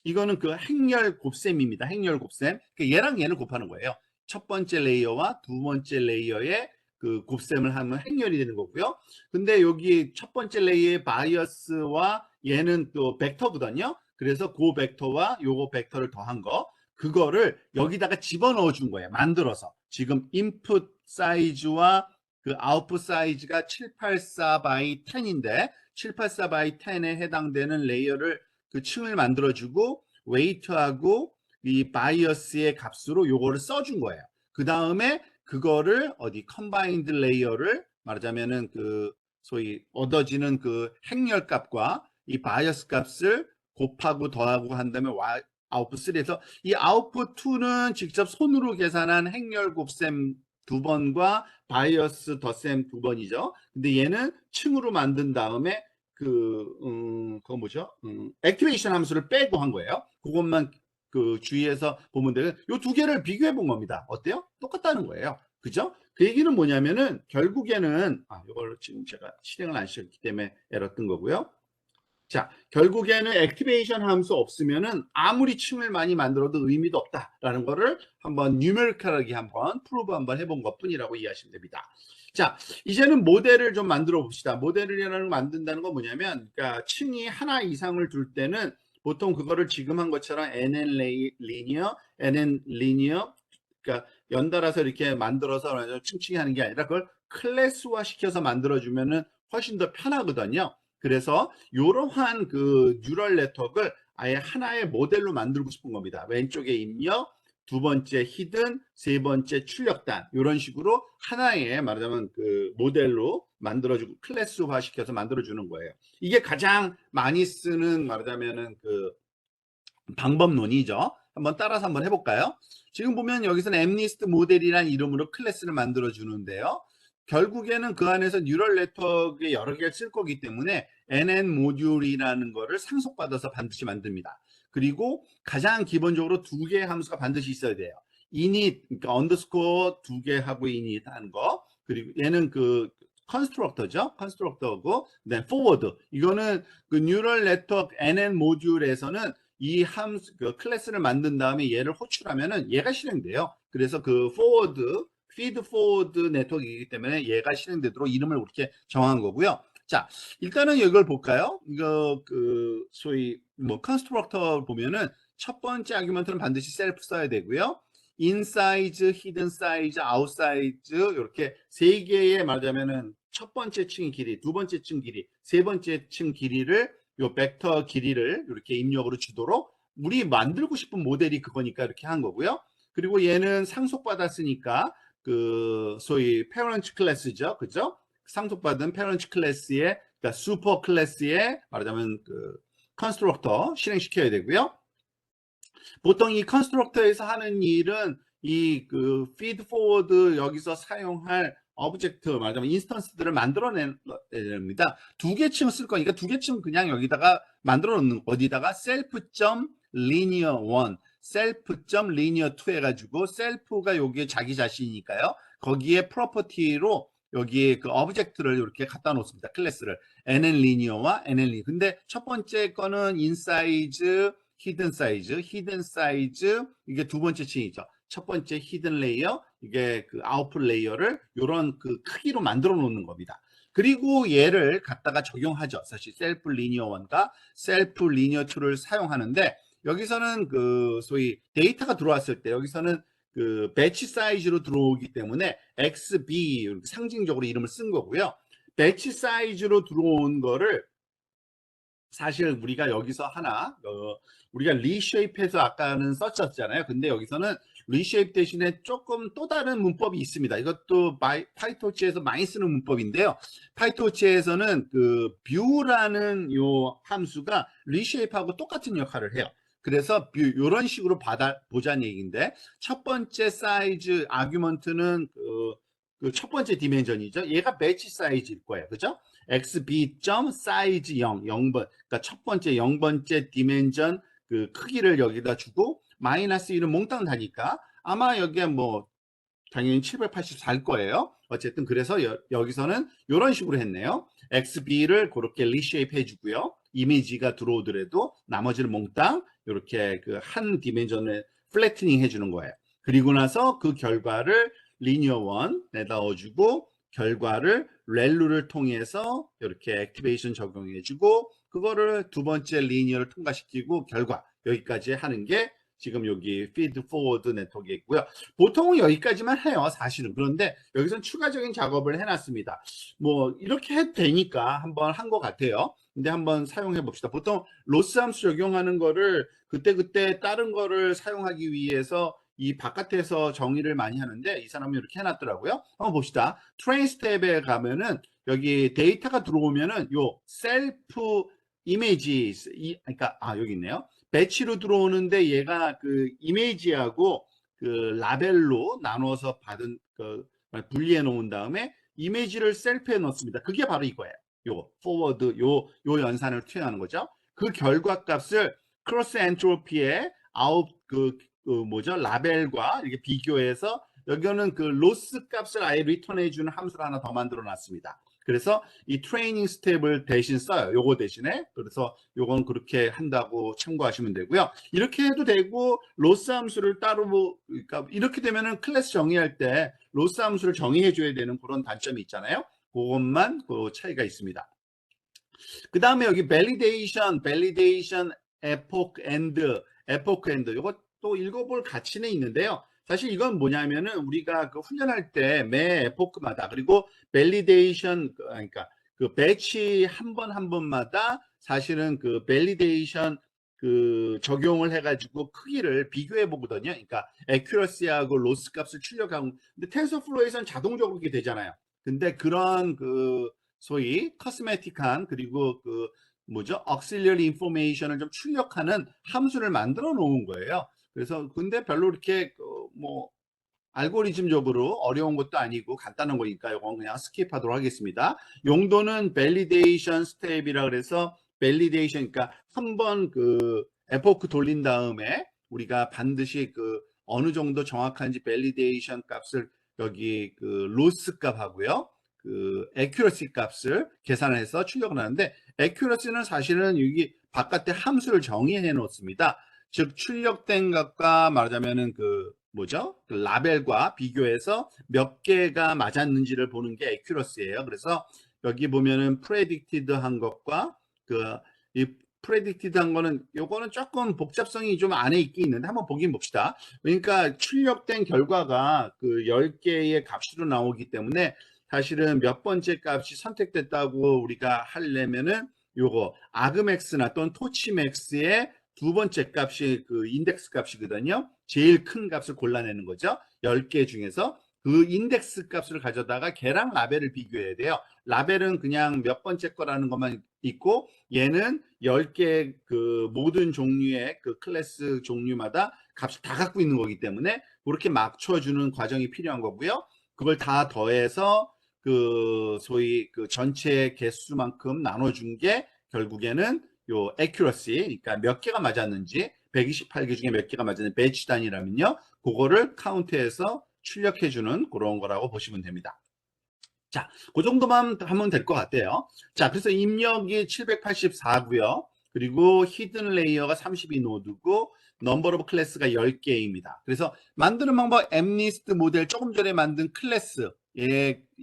이거는 그 행렬 곱셈입니다. 행렬 곱셈. 얘랑 얘를 곱하는 거예요. 첫 번째 레이어와 두 번째 레이어의 그 곱셈을 하면 행렬이 되는 거고요. 근데 여기 첫 번째 레이어의 바이어스와 얘는 또 벡터거든요. 그래서 그 벡터와 요거 벡터를 더한 거 그거를 여기다가 집어넣어 준 거예요. 만들어서. 지금 인풋 사이즈와 그 아웃풋 사이즈가 784 by 10인데 784 by 10에 해당되는 레이어를 그 층을 만들어주고 웨이트하고 이 바이어스의 값으로 요거를 써준 거예요. 그 다음에 그거를 어디 컨바인드 레이어를 말하자면은 그 소위 얻어지는 그 행렬 값과 이 바이어스 값을 곱하고 더하고 한 다음에 아웃풋 3에서 이 아웃풋 2는 직접 손으로 계산한 행렬 곱셈 2번과 바이어스 덧셈 2번이죠. 근데 얘는 층으로 만든 다음에 그거 뭐죠? 액티베이션 함수를 빼고 한 거예요. 그것만 그 주의해서 보면 돼요. 요 두 개를 비교해 본 겁니다. 어때요? 똑같다는 거예요. 그죠? 그 얘기는 뭐냐면은 결국에는 이걸 지금 제가 실행을 안 시켰기 때문에 에러 뜬 거고요. 자, 결국에는 액티베이션 함수 없으면은 아무리 층을 많이 만들어도 의미도 없다라는 거를 한번 뉴메리컬하게 한번 프로브 한번 해본 것뿐이라고 이해하시면 됩니다. 자, 이제는 모델을 좀 만들어 봅시다. 모델을 만든다는 건 뭐냐면, 그러니까 층이 하나 이상을 둘 때는 보통 그거를 지금 한 것처럼 NN 리니어, NN 리니어, 그러니까 연달아서 이렇게 만들어서 층층이 하는 게 아니라 그걸 클래스화 시켜서 만들어주면은 훨씬 더 편하거든요. 그래서 이러한 그 뉴럴 네트워크를 아예 하나의 모델로 만들고 싶은 겁니다. 왼쪽에 입력, 두 번째 히든, 세 번째 출력단 이런 식으로 하나의 말하자면 그 모델로 만들어주고 클래스화 시켜서 만들어주는 거예요. 이게 가장 많이 쓰는 말하자면은 그 방법론이죠. 한번 따라서 한번 해볼까요? 지금 보면 여기서는 엠니스트 모델이라는 이름으로 클래스를 만들어 주는데요. 결국에는 그 안에서 뉴럴 네트워크에 여러 개를 쓸 거기 때문에 NN 모듈이라는 거를 상속받아서 반드시 만듭니다. 그리고 가장 기본적으로 두 개의 함수가 반드시 있어야 돼요. init, 그러니까 언더스코어 두 개 하고 init 하는 거. 그리고 얘는 그 컨스트럭터죠. 컨스트럭터고, 그다음 forward. 이거는 그 뉴럴 네트워크 NN 모듈에서는 이 함수 그 클래스를 만든 다음에 얘를 호출하면은 얘가 실행돼요. 그래서 그 forward feed forward 네트워크이기 때문에 얘가 실행되도록 이름을 그렇게 정한 거고요. 자, 일단은 이걸 볼까요? 이거 그 소위 뭐 컨스트럭터 보면은 첫 번째 아규먼트는 반드시 셀프 써야 되고요. 인사이즈, 히든 사이즈, 아웃사이즈 이렇게 세 개의 말하자면은 첫 번째 층 길이, 두 번째 층 길이, 세 번째 층 길이를 요 벡터 길이를 이렇게 입력으로 주도록 우리 만들고 싶은 모델이 그거니까 이렇게 한 거고요. 그리고 얘는 상속받았으니까 그 소위 페런트 클래스죠. 그죠? 상속받은 페런트 클래스의 그러니까 슈퍼 클래스의 말하자면 그 컨스트럭터 실행시켜야 되고요. 보통 이 컨스트럭터에서 하는 일은 이 그 feed forward 여기서 사용할 오브젝트 말하자면 인스턴스들을 만들어내는 됩니다. 두 개층 쓸 거니까 두 개층 그냥 여기다가 만들어 놓는 어디다가 self.linear1, self.linear2 해가지고 self가 여기에 자기 자신이니까요. 거기에 프로퍼티로 여기에 그 오브젝트를 이렇게 갖다 놓습니다. 클래스를 nn linear와 nn linear. 근데 첫 번째 거는 인사이즈 히든 사이즈, 히든 사이즈 이게 두 번째 층이죠. 첫 번째 히든 레이어, 이게 그 아웃풋 레이어를 이런 그 크기로 만들어 놓는 겁니다. 그리고 얘를 갖다가 적용하죠. 사실 셀프 리니어 1과 셀프 리니어 2를 사용하는데 여기서는 그 소위 데이터가 들어왔을 때 여기서는 그 배치 사이즈로 들어오기 때문에 XB 상징적으로 이름을 쓴 거고요. 배치 사이즈로 들어온 거를 사실 우리가 여기서 하나 우리가 리쉐입해서 아까는 썼었잖아요. 근데 여기서는 리쉐입 대신에 조금 또 다른 문법이 있습니다. 이것도 파이토치에서 많이 쓰는 문법인데요. 파이토치에서는 그 뷰라는 요 함수가 리쉐입하고 똑같은 역할을 해요. 그래서 뷰 이런 식으로 보자는 얘기인데 첫 번째 사이즈 아규먼트는 그 첫 번째 디멘전이죠. 얘가 매치 사이즈일 거예요. 그죠? xb.size 0, 0번. 그러니까 첫 번째 0번째 디멘전 그 크기를 여기다 주고 마이너스 1은 몽땅 다니까 아마 여기에 뭐 당연히 784일 거예요. 어쨌든 그래서 여기서는 이런 식으로 했네요. xb를 그렇게 리쉐입 해주고요. 이미지가 들어오더라도 나머지를 몽땅 이렇게 그 한 디멘전을 플래트닝 해주는 거예요. 그리고 나서 그 결과를 리니어 1에 넣어주고 결과를 렐루를 통해서 이렇게 액티베이션 적용해주고 그거를 두 번째 리니어를 통과시키고 결과 여기까지 하는 게 지금 여기 feed forward 네트워크에 있고요. 보통은 여기까지만 해요, 사실은. 그런데 여기선 추가적인 작업을 해놨습니다. 뭐 이렇게 해도 되니까 한번 한 것 같아요. 근데 한번 사용해 봅시다. 보통 로스 함수 적용하는 거를 그때그때 다른 거를 사용하기 위해서 이 바깥에서 정의를 많이 하는데 이 사람이 이렇게 해놨더라고요. 한번 봅시다. 트레인 스텝에 가면은 여기 데이터가 들어오면은 요 셀프 이미지, 그러니까 여기 있네요. 배치로 들어오는데 얘가 그 이미지하고 그 라벨로 나눠서 받은 그 분리해 놓은 다음에 이미지를 셀프에 넣습니다. 그게 바로 이거예요. 요 포워드 요 연산을 투여하는 거죠. 그 결과 값을 크로스 엔트로피의 아웃 그 뭐죠? 라벨과 이렇게 비교해서 여기는 그 로스 값을 아예 리턴해 주는 함수를 하나 더 만들어 놨습니다. 그래서 이 트레이닝 스텝을 대신 써요. 요거 대신에. 그래서 요건 그렇게 한다고 참고하시면 되고요. 이렇게 해도 되고 로스 함수를 따로 그러니까 이렇게 되면은 클래스 정의할 때 로스 함수를 정의해 줘야 되는 그런 단점이 있잖아요. 그것만 그 차이가 있습니다. 그 다음에 여기 밸리데이션, 에포크 엔드, 이거 또 읽어볼 가치는 있는데요. 사실 이건 뭐냐면은 우리가 그 훈련할 때 매 에포크마다 그리고 밸리데이션 그러니까 그 배치 한 번 한 번마다 사실은 그 밸리데이션 그 적용을 해가지고 크기를 비교해 보거든요. 그러니까 에큐러시하고 로스 값을 출력하고 근데 텐서플로우에서는 자동적으로 그렇게 되잖아요. 근데 그런 그 소위 커스메틱한 그리고 그 뭐죠? auxiliary information을 좀 출력하는 함수를 만들어 놓은 거예요. 그래서 근데 별로 이렇게 뭐 알고리즘적으로 어려운 것도 아니고 간단한 거니까 이건 그냥 스킵하도록 하겠습니다. 용도는 validation step이라 그래서 validation 그러니까 한번 그 epoch 돌린 다음에 우리가 반드시 그 어느 정도 정확한지 validation 값을 여기 그 loss 값하고요. 그 accuracy 값을 계산해서 출력을 하는데 accuracy는 사실은 여기 바깥에 함수를 정의해 놓습니다. 즉 출력된 것과 말하자면은 그 뭐죠? 그 라벨과 비교해서 몇 개가 맞았는지를 보는 게 accuracy예요. 그래서 여기 보면은 predicted 한 것과 그 이 predicted 한 거는 요거는 조금 복잡성이 좀 안에 있긴 있는데 한번 보긴 봅시다. 그러니까 출력된 결과가 그 10개의 값으로 나오기 때문에 사실은 몇 번째 값이 선택됐다고 우리가 하려면은 요거 아그맥스나 또는 토치맥스의 두 번째 값이 그 인덱스 값이거든요. 제일 큰 값을 골라내는 거죠. 10개 중에서 그 인덱스 값을 가져다가 걔랑 라벨을 비교해야 돼요. 라벨은 그냥 몇 번째 거라는 것만 있고 얘는 10개 그 모든 종류의 그 클래스 종류마다 값을 다 갖고 있는 거기 때문에 그렇게 맞춰주는 과정이 필요한 거고요. 그걸 다 더해서 그 소위 그 전체 개수만큼 나눠준 게 결국에는 요 accuracy, 그러니까 몇 개가 맞았는지 128개 중에 몇 개가 맞았는지 배치 단위라면요. 그거를 카운트해서 출력해주는 그런 거라고 보시면 됩니다. 자, 그 정도만 하면 될 것 같아요. 자, 그래서 입력이 784고요. 그리고 히든 레이어가 32노드고 넘버 오브 클래스가 10개입니다. 그래서 만드는 방법 엠니스트 모델 조금 전에 만든 클래스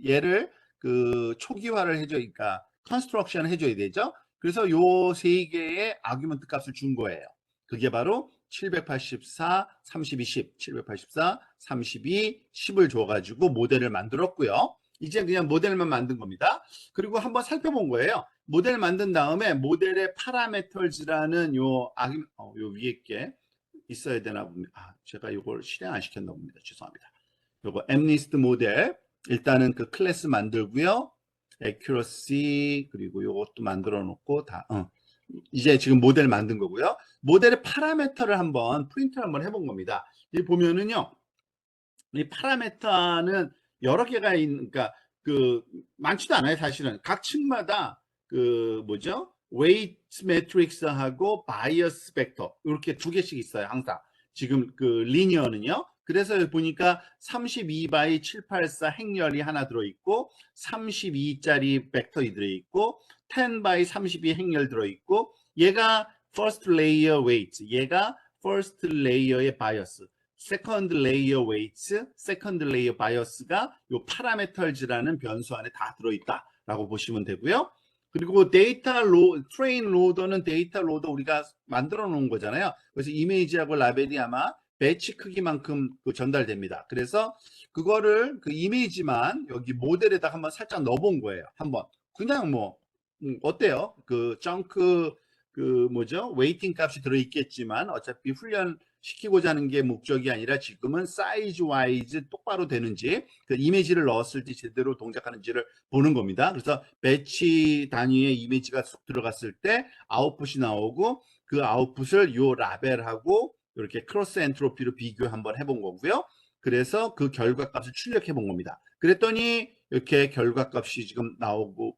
얘를 그 초기화를 해줘 그러니까 컨스트럭션 해줘야 되죠. 그래서 요 세 개의 아규먼트 값을 준 거예요. 그게 바로 784, 32, 10, 784, 32, 10을 줘가지고 모델을 만들었고요. 이제 그냥 모델만 만든 겁니다. 그리고 한번 살펴본 거예요. 모델 만든 다음에 모델의 파라메터즈라는 요 위에 게 있어야 되나 봅니다. 제가 이걸 실행 안 시켰나 봅니다. 죄송합니다. 요거 엠니스트 모델 일단은 그 클래스 만들고요. accuracy 그리고 요것도 만들어 놓고 다 이제 지금 모델 만든 거고요. 모델의 파라메터를 한번 프린트를 한번 해본 겁니다. 여기 보면은요. 이 파라메터는 여러 개가 있는 그러니까 그 많지도 않아요. 사실은 각 층마다 그 뭐죠? 웨이트 매트릭스하고 바이어스 벡터 이렇게 두 개씩 있어요. 항상 지금 그 리니어는요. 그래서 보니까 32바이 784 행렬이 하나 들어있고 32짜리 벡터이 들어있고 10바이 32 행렬 들어있고 얘가 first layer weight 얘가 first layer의 바이어스 세컨드 레이어 웨이츠, 세컨드 레이어 바이어스가 요 파라메터즈라는 변수 안에 다 들어있다라고 보시면 되고요. 그리고 트레인 로더는 데이터 로더 우리가 만들어 놓은 거잖아요. 그래서 이미지하고 라벨이 아마 배치 크기만큼 전달됩니다. 그래서 그거를 그 이미지만 여기 모델에다 한번 살짝 넣어본 거예요. 한번 그냥 뭐 어때요? 그 정크 그 뭐죠? 웨이팅 값이 들어 있겠지만 어차피 훈련 시키고자 하는 게 목적이 아니라 지금은 사이즈 와이즈 똑바로 되는지 그 이미지를 넣었을 때 제대로 동작하는지를 보는 겁니다. 그래서 배치 단위의 이미지가 쏙 들어갔을 때 아웃풋이 나오고 그 아웃풋을 요 라벨하고 이렇게 크로스 엔트로피로 비교 한번 해본 거고요. 그래서 그 결과값을 출력해 본 겁니다. 그랬더니 이렇게 결과값이 지금 나오고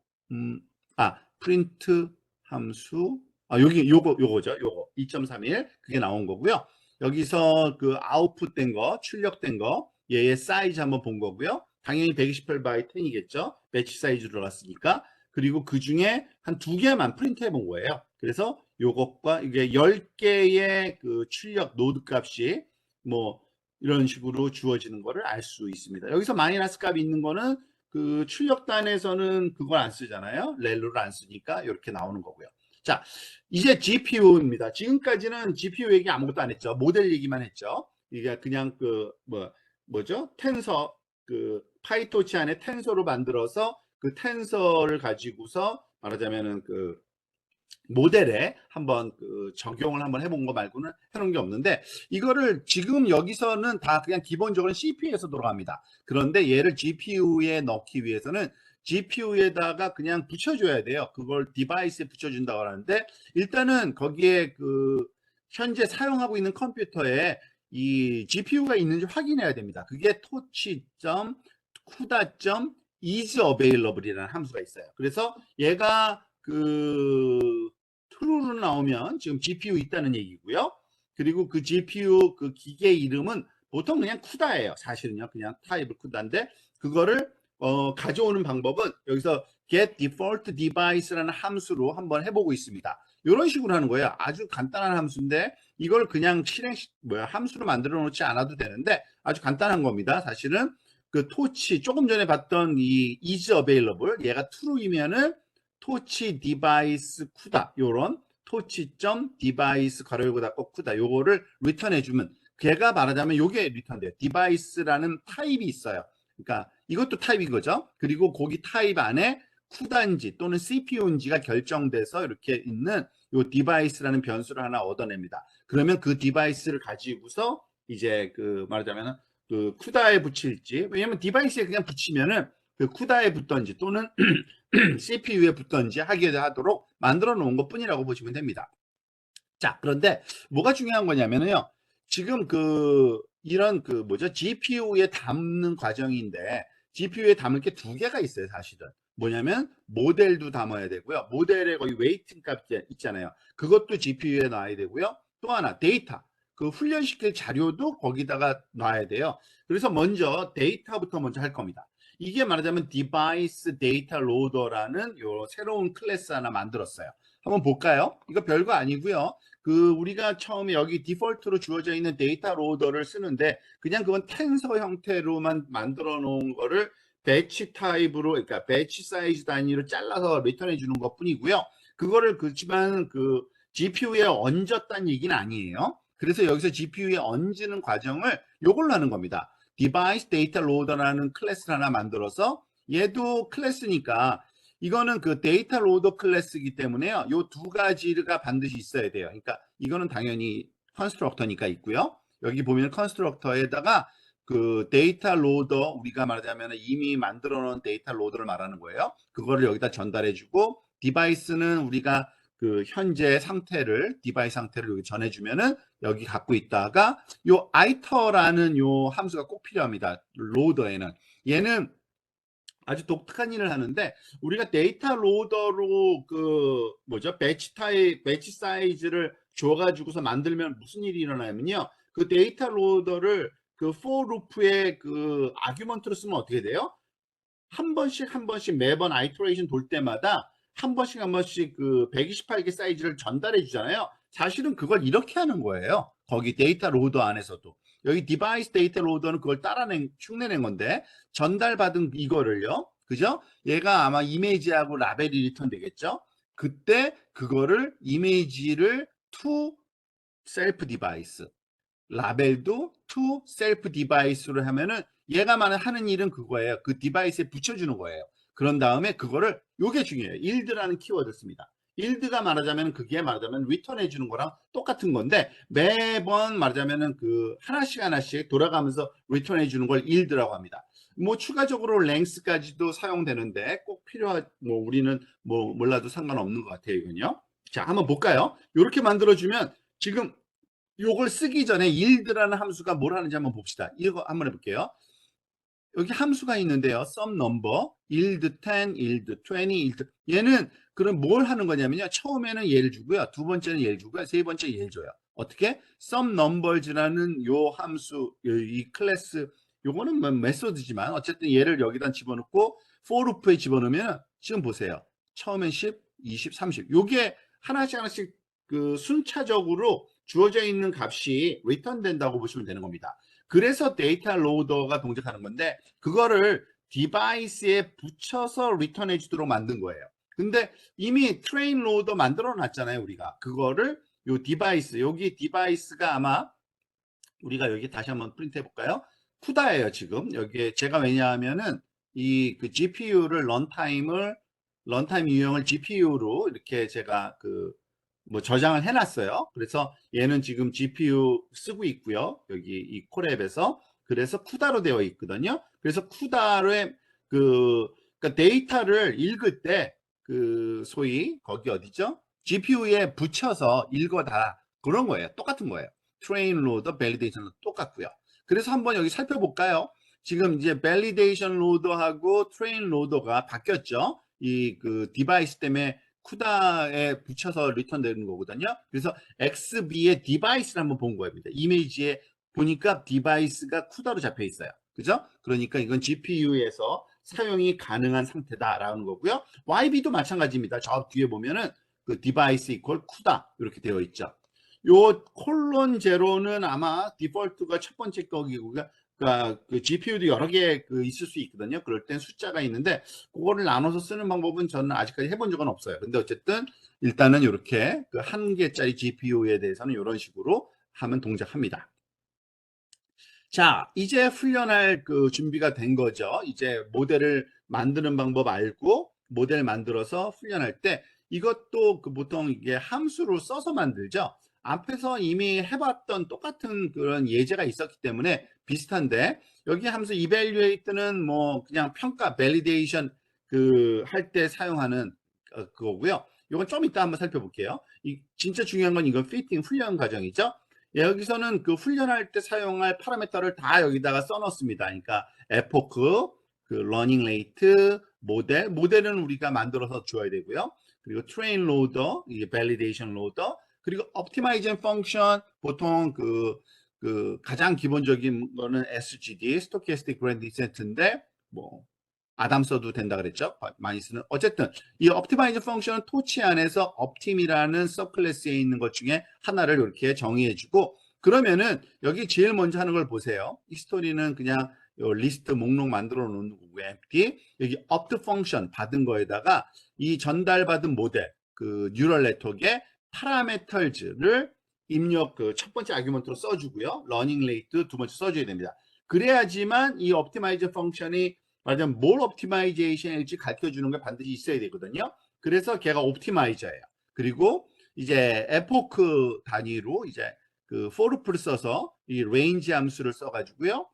프린트 함수 여기 요거죠. 요거 2.31 그게 나온 거고요. 여기서 그 아웃풋된 거, 출력된 거 얘의 사이즈 한번 본 거고요. 당연히 128 by 10이겠죠. 배치 사이즈 들어갔으니까. 그리고 그 중에 한 2개만 프린트 해본 거예요. 그래서 요것과 이게 10개의 그 출력 노드 값이 뭐 이런 식으로 주어지는 거를 알 수 있습니다. 여기서 마이너스 값이 있는 거는 그 출력단에서는 그걸 안 쓰잖아요. 렐로를 안 쓰니까 이렇게 나오는 거고요. 자, 이제 GPU입니다. 지금까지는 GPU 얘기 아무것도 안 했죠. 모델 얘기만 했죠. 이게 그냥 그 뭐죠? 텐서 그 파이토치 안에 텐서로 만들어서 그 텐서를 가지고서 말하자면은 그 모델에 한번 그 적용을 한번 해본 거 말고는 해놓은 게 없는데 이거를 지금 여기서는 다 그냥 기본적으로 CPU에서 돌아갑니다. 그런데 얘를 GPU에 넣기 위해서는 GPU에다가 그냥 붙여줘야 돼요. 그걸 디바이스에 붙여준다고 하는데 일단은 거기에 그 현재 사용하고 있는 컴퓨터에 이 GPU가 있는지 확인해야 됩니다. 그게 tochi.cuda.isAvailable이라는 함수가 있어요. 그래서 얘가 그 true로 나오면 지금 GPU 있다는 얘기고요. 그리고 그 GPU 그 기계 이름은 보통 그냥 쿠다예요. 사실은요. 그냥 타입을 쿠다인데 그거를 가져오는 방법은 여기서 get default device라는 함수로 한번 해보고 있습니다. 이런 식으로 하는 거예요. 아주 간단한 함수인데 이걸 그냥 함수로 만들어 놓지 않아도 되는데 아주 간단한 겁니다. 사실은 그 토치 조금 전에 봤던 이 is available 얘가 true이면은 토치 디바이스 쿠다 요런 토치.점 디바이스 가로 열고 닫고 쿠다 요거를 리턴해 주면 걔가 말하자면 요게 리턴돼요. 디바이스라는 타입이 있어요. 그러니까 이것도 타입인 거죠. 그리고 거기 타입 안에 쿠다인지 또는 CPU인지가 결정돼서 이렇게 있는 요 디바이스라는 변수를 하나 얻어냅니다. 그러면 그 디바이스를 가지고서 이제 그 말하자면 그 쿠다에 붙일지 왜냐면 디바이스에 그냥 붙이면은 그 쿠다에 붙던지 또는 CPU에 붙던지 하도록 만들어 놓은 것 뿐이라고 보시면 됩니다. 자, 그런데 뭐가 중요한 거냐면요. 지금 이런 뭐죠? GPU에 담는 과정인데 GPU에 담을 게 2개가 있어요, 사실은. 뭐냐면 모델도 담아야 되고요. 모델에 거의 웨이팅 값 있잖아요. 그것도 GPU에 놔야 되고요. 또 하나 데이터. 그 훈련시킬 자료도 거기다가 놔야 돼요. 그래서 먼저 데이터부터 먼저 할 겁니다. 이게 말하자면 디바이스 데이터 로더라는 요 새로운 클래스 하나 만들었어요. 한번 볼까요? 이거 별거 아니고요. 우리가 처음에 여기 디폴트로 주어져 있는 데이터 로더를 쓰는데 그냥 그건 텐서 형태로만 만들어 놓은 거를 배치 타입으로 그러니까 배치 사이즈 단위로 잘라서 리턴해 주는 것 뿐이고요. 그거를 그렇지만 GPU에 얹었다는 얘기는 아니에요. 그래서 여기서 GPU에 얹는 과정을 요걸로 하는 겁니다. 디바이스 데이터 로더라는 클래스를 하나 만들어서 얘도 클래스니까 이거는 그 데이터 로더 클래스이기 때문에요. 요 2가지가 반드시 있어야 돼요. 그러니까 이거는 당연히 컨스트럭터니까 있고요. 여기 보면 컨스트럭터에다가 그 데이터 로더 우리가 말하자면 이미 만들어 놓은 데이터 로더를 말하는 거예요. 그거를 여기다 전달해 주고 디바이스는 우리가 그 현재 상태를 디바이스 상태를 여기 전해 주면은 여기 갖고 있다가 요 아이터라는 요 함수가 꼭 필요합니다. 로더에는 얘는 아주 독특한 일을 하는데 우리가 데이터 로더로 배치 사이즈를 줘가지고서 만들면 무슨 일이 일어나냐면요. 그 데이터 로더를 그 for loop의 그 아규먼트로 쓰면 어떻게 돼요? 한 번씩 매번 아이터레이션 돌 때마다 한 번씩 그 128개 사이즈를 전달해 주잖아요. 사실은 그걸 이렇게 하는 거예요. 거기 데이터 로더 안에서도. 여기 디바이스 데이터 로더는 그걸 흉내낸 건데 전달받은 이거를요. 그죠? 얘가 아마 이미지하고 라벨이 리턴 되겠죠? 그때 그거를 이미지를 to self device, 라벨도 to self device로 하면은 얘가 하는 일은 그거예요. 그 디바이스에 붙여주는 거예요. 그런 다음에 그거를, 요게 중요해요. yield라는 키워드 씁니다. yield가 말하자면 그게 말하자면 리턴 해주는 거랑 똑같은 건데, 매번 말하자면은 그 하나씩 하나씩 돌아가면서 리턴 해주는 걸 yield라고 합니다. 뭐 추가적으로 length까지도 사용되는데 꼭 뭐 우리는 뭐 몰라도 상관없는 것 같아요, 이건요. 자, 한번 볼까요? 이렇게 만들어주면 지금 요걸 쓰기 전에 yield라는 함수가 뭘 하는지 한번 봅시다. 이거 한번 해볼게요. 여기 함수가 있는데요. sum number, yield 10, yield 20, yield. 얘는 그럼 뭘 하는 거냐면요. 처음에는 얘를 주고요. 두 번째는 얘를 주고요. 세 번째 얘를 줘요. 어떻게? sum numbers라는 요 함수, 이 클래스, 요거는 뭐 메소드지만 어쨌든 얘를 여기다 집어넣고 for loop에 집어넣으면 지금 보세요. 처음엔 10, 20, 30. 요게 하나씩 하나씩 그 순차적으로 주어져 있는 값이 리턴 된다고 보시면 되는 겁니다. 그래서 데이터 로더가 동작하는 건데, 그거를 디바이스에 붙여서 리턴해 주도록 만든 거예요. 근데 이미 트레인 로더 만들어 놨잖아요, 우리가. 그거를 요 디바이스, 여기 디바이스가 아마 우리가 여기 다시 한번 프린트 해볼까요? 쿠다예요, 지금. 여기에 제가 왜냐하면은 이 그 GPU를 런타임 유형을 GPU로 이렇게 제가 그 뭐 저장을 해놨어요. 그래서 얘는 지금 GPU 쓰고 있고요. 여기 이 콜앱에서. 그래서 쿠다로 되어 있거든요. 그래서 쿠다의 그 그러니까 데이터를 읽을 때 그 소위 거기 어디죠? GPU에 붙여서 읽어다, 그런 거예요. 똑같은 거예요. 트레인 로더, 밸리데이션 로더 똑같고요. 그래서 한번 여기 살펴볼까요? 지금 이제 밸리데이션 로더하고 트레인 로더가 바뀌었죠. 이 그 디바이스 때문에 쿠다에 붙여서 리턴 되는 거거든요. 그래서 XB의 디바이스를 한번 본 거예요. 이미지에 보니까 디바이스가 쿠다로 잡혀 있어요. 그죠? 그러니까 이건 GPU에서 사용이 가능한 상태다라는 거고요. YB도 마찬가지입니다. 저 뒤에 보면은 그 디바이스 이퀄 쿠다 이렇게 되어 있죠. 요 콜론 제로는 아마 디폴트가 첫 번째 거기고, 그러니까 그 GPU도 여러 개 그 있을 수 있거든요. 그럴 땐 숫자가 있는데 그거를 나눠서 쓰는 방법은 저는 아직까지 해본 적은 없어요. 근데 어쨌든 일단은 이렇게 그 한 개짜리 GPU에 대해서는 이런 식으로 하면 동작합니다. 자, 이제 훈련할 그 준비가 된 거죠. 이제 모델을 만드는 방법 알고 모델 만들어서 훈련할 때 이것도 그 보통 이게 함수로 써서 만들죠. 앞에서 이미 해봤던 똑같은 그런 예제가 있었기 때문에 비슷한데, 여기 함수 evaluate는 뭐 그냥 평가, validation 그 할 때 사용하는 그거고요. 이건 좀 이따 한번 살펴볼게요. 진짜 중요한 건 이건 피팅 훈련 과정이죠. 여기서는 그 훈련할 때 사용할 파라미터를 다 여기다가 써놓습니다. 그러니까 에포크, 그 러닝 레이트, 모델은 우리가 만들어서 줘야 되고요. 그리고 트레인 로더, 이게 밸리데이션 로더, 그리고 옵티마이징 펑션, 보통 그 가장 기본적인 거는 SGD, 스토캐스틱 그랜드 디센트인데 뭐 아담 써도 된다 그랬죠? 많이 쓰는. 어쨌든 이 옵티마이즈 펑션은 토치 안에서 옵팀이라는 서클래스에 있는 것 중에 하나를 이렇게 정의해주고, 그러면은 여기 제일 먼저 하는 걸 보세요. 히스토리는 그냥 요 리스트 목록 만들어 놓는 거고, empty. 여기 opt 펑션 받은 거에다가 이 전달받은 모델 그 뉴럴 네트워크의 파라메터즈를 입력, 그 첫 번째 아규먼트로 써주고요. 러닝 레이트 두 번째 써줘야 됩니다. 그래야지만 이 옵티마이즈 펑션이 말하자면 뭘 옵티마이제이션일지 가르쳐주는 게 반드시 있어야 되거든요. 그래서 걔가 옵티마이저예요. 그리고 이제 에포크 단위로 이제 그 forloop를 써서 이 range 함수를 써가지고요.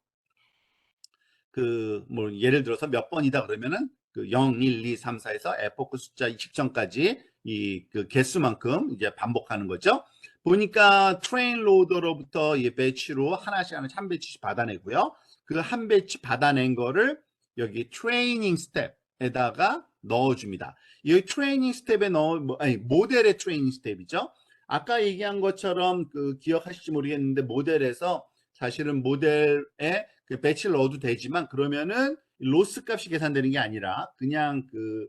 그 뭐 예를 들어서 몇 번이다 그러면은 그 0, 1, 2, 3, 4에서 에포크 숫자 직전까지 이 그 개수만큼 이제 반복하는 거죠. 보니까 트레인 로더로부터 이 배치로 하나씩 한 배치씩 받아내고요. 그 한 배치 받아낸 거를 여기 트레이닝 스텝에다가 넣어줍니다. 이 트레이닝 스텝에 아니 모델의 트레이닝 스텝이죠. 아까 얘기한 것처럼 그 기억하실지 모르겠는데, 모델에서 사실은 모델에 그 배치를 넣어도 되지만, 그러면은 로스 값이 계산되는 게 아니라 그냥 그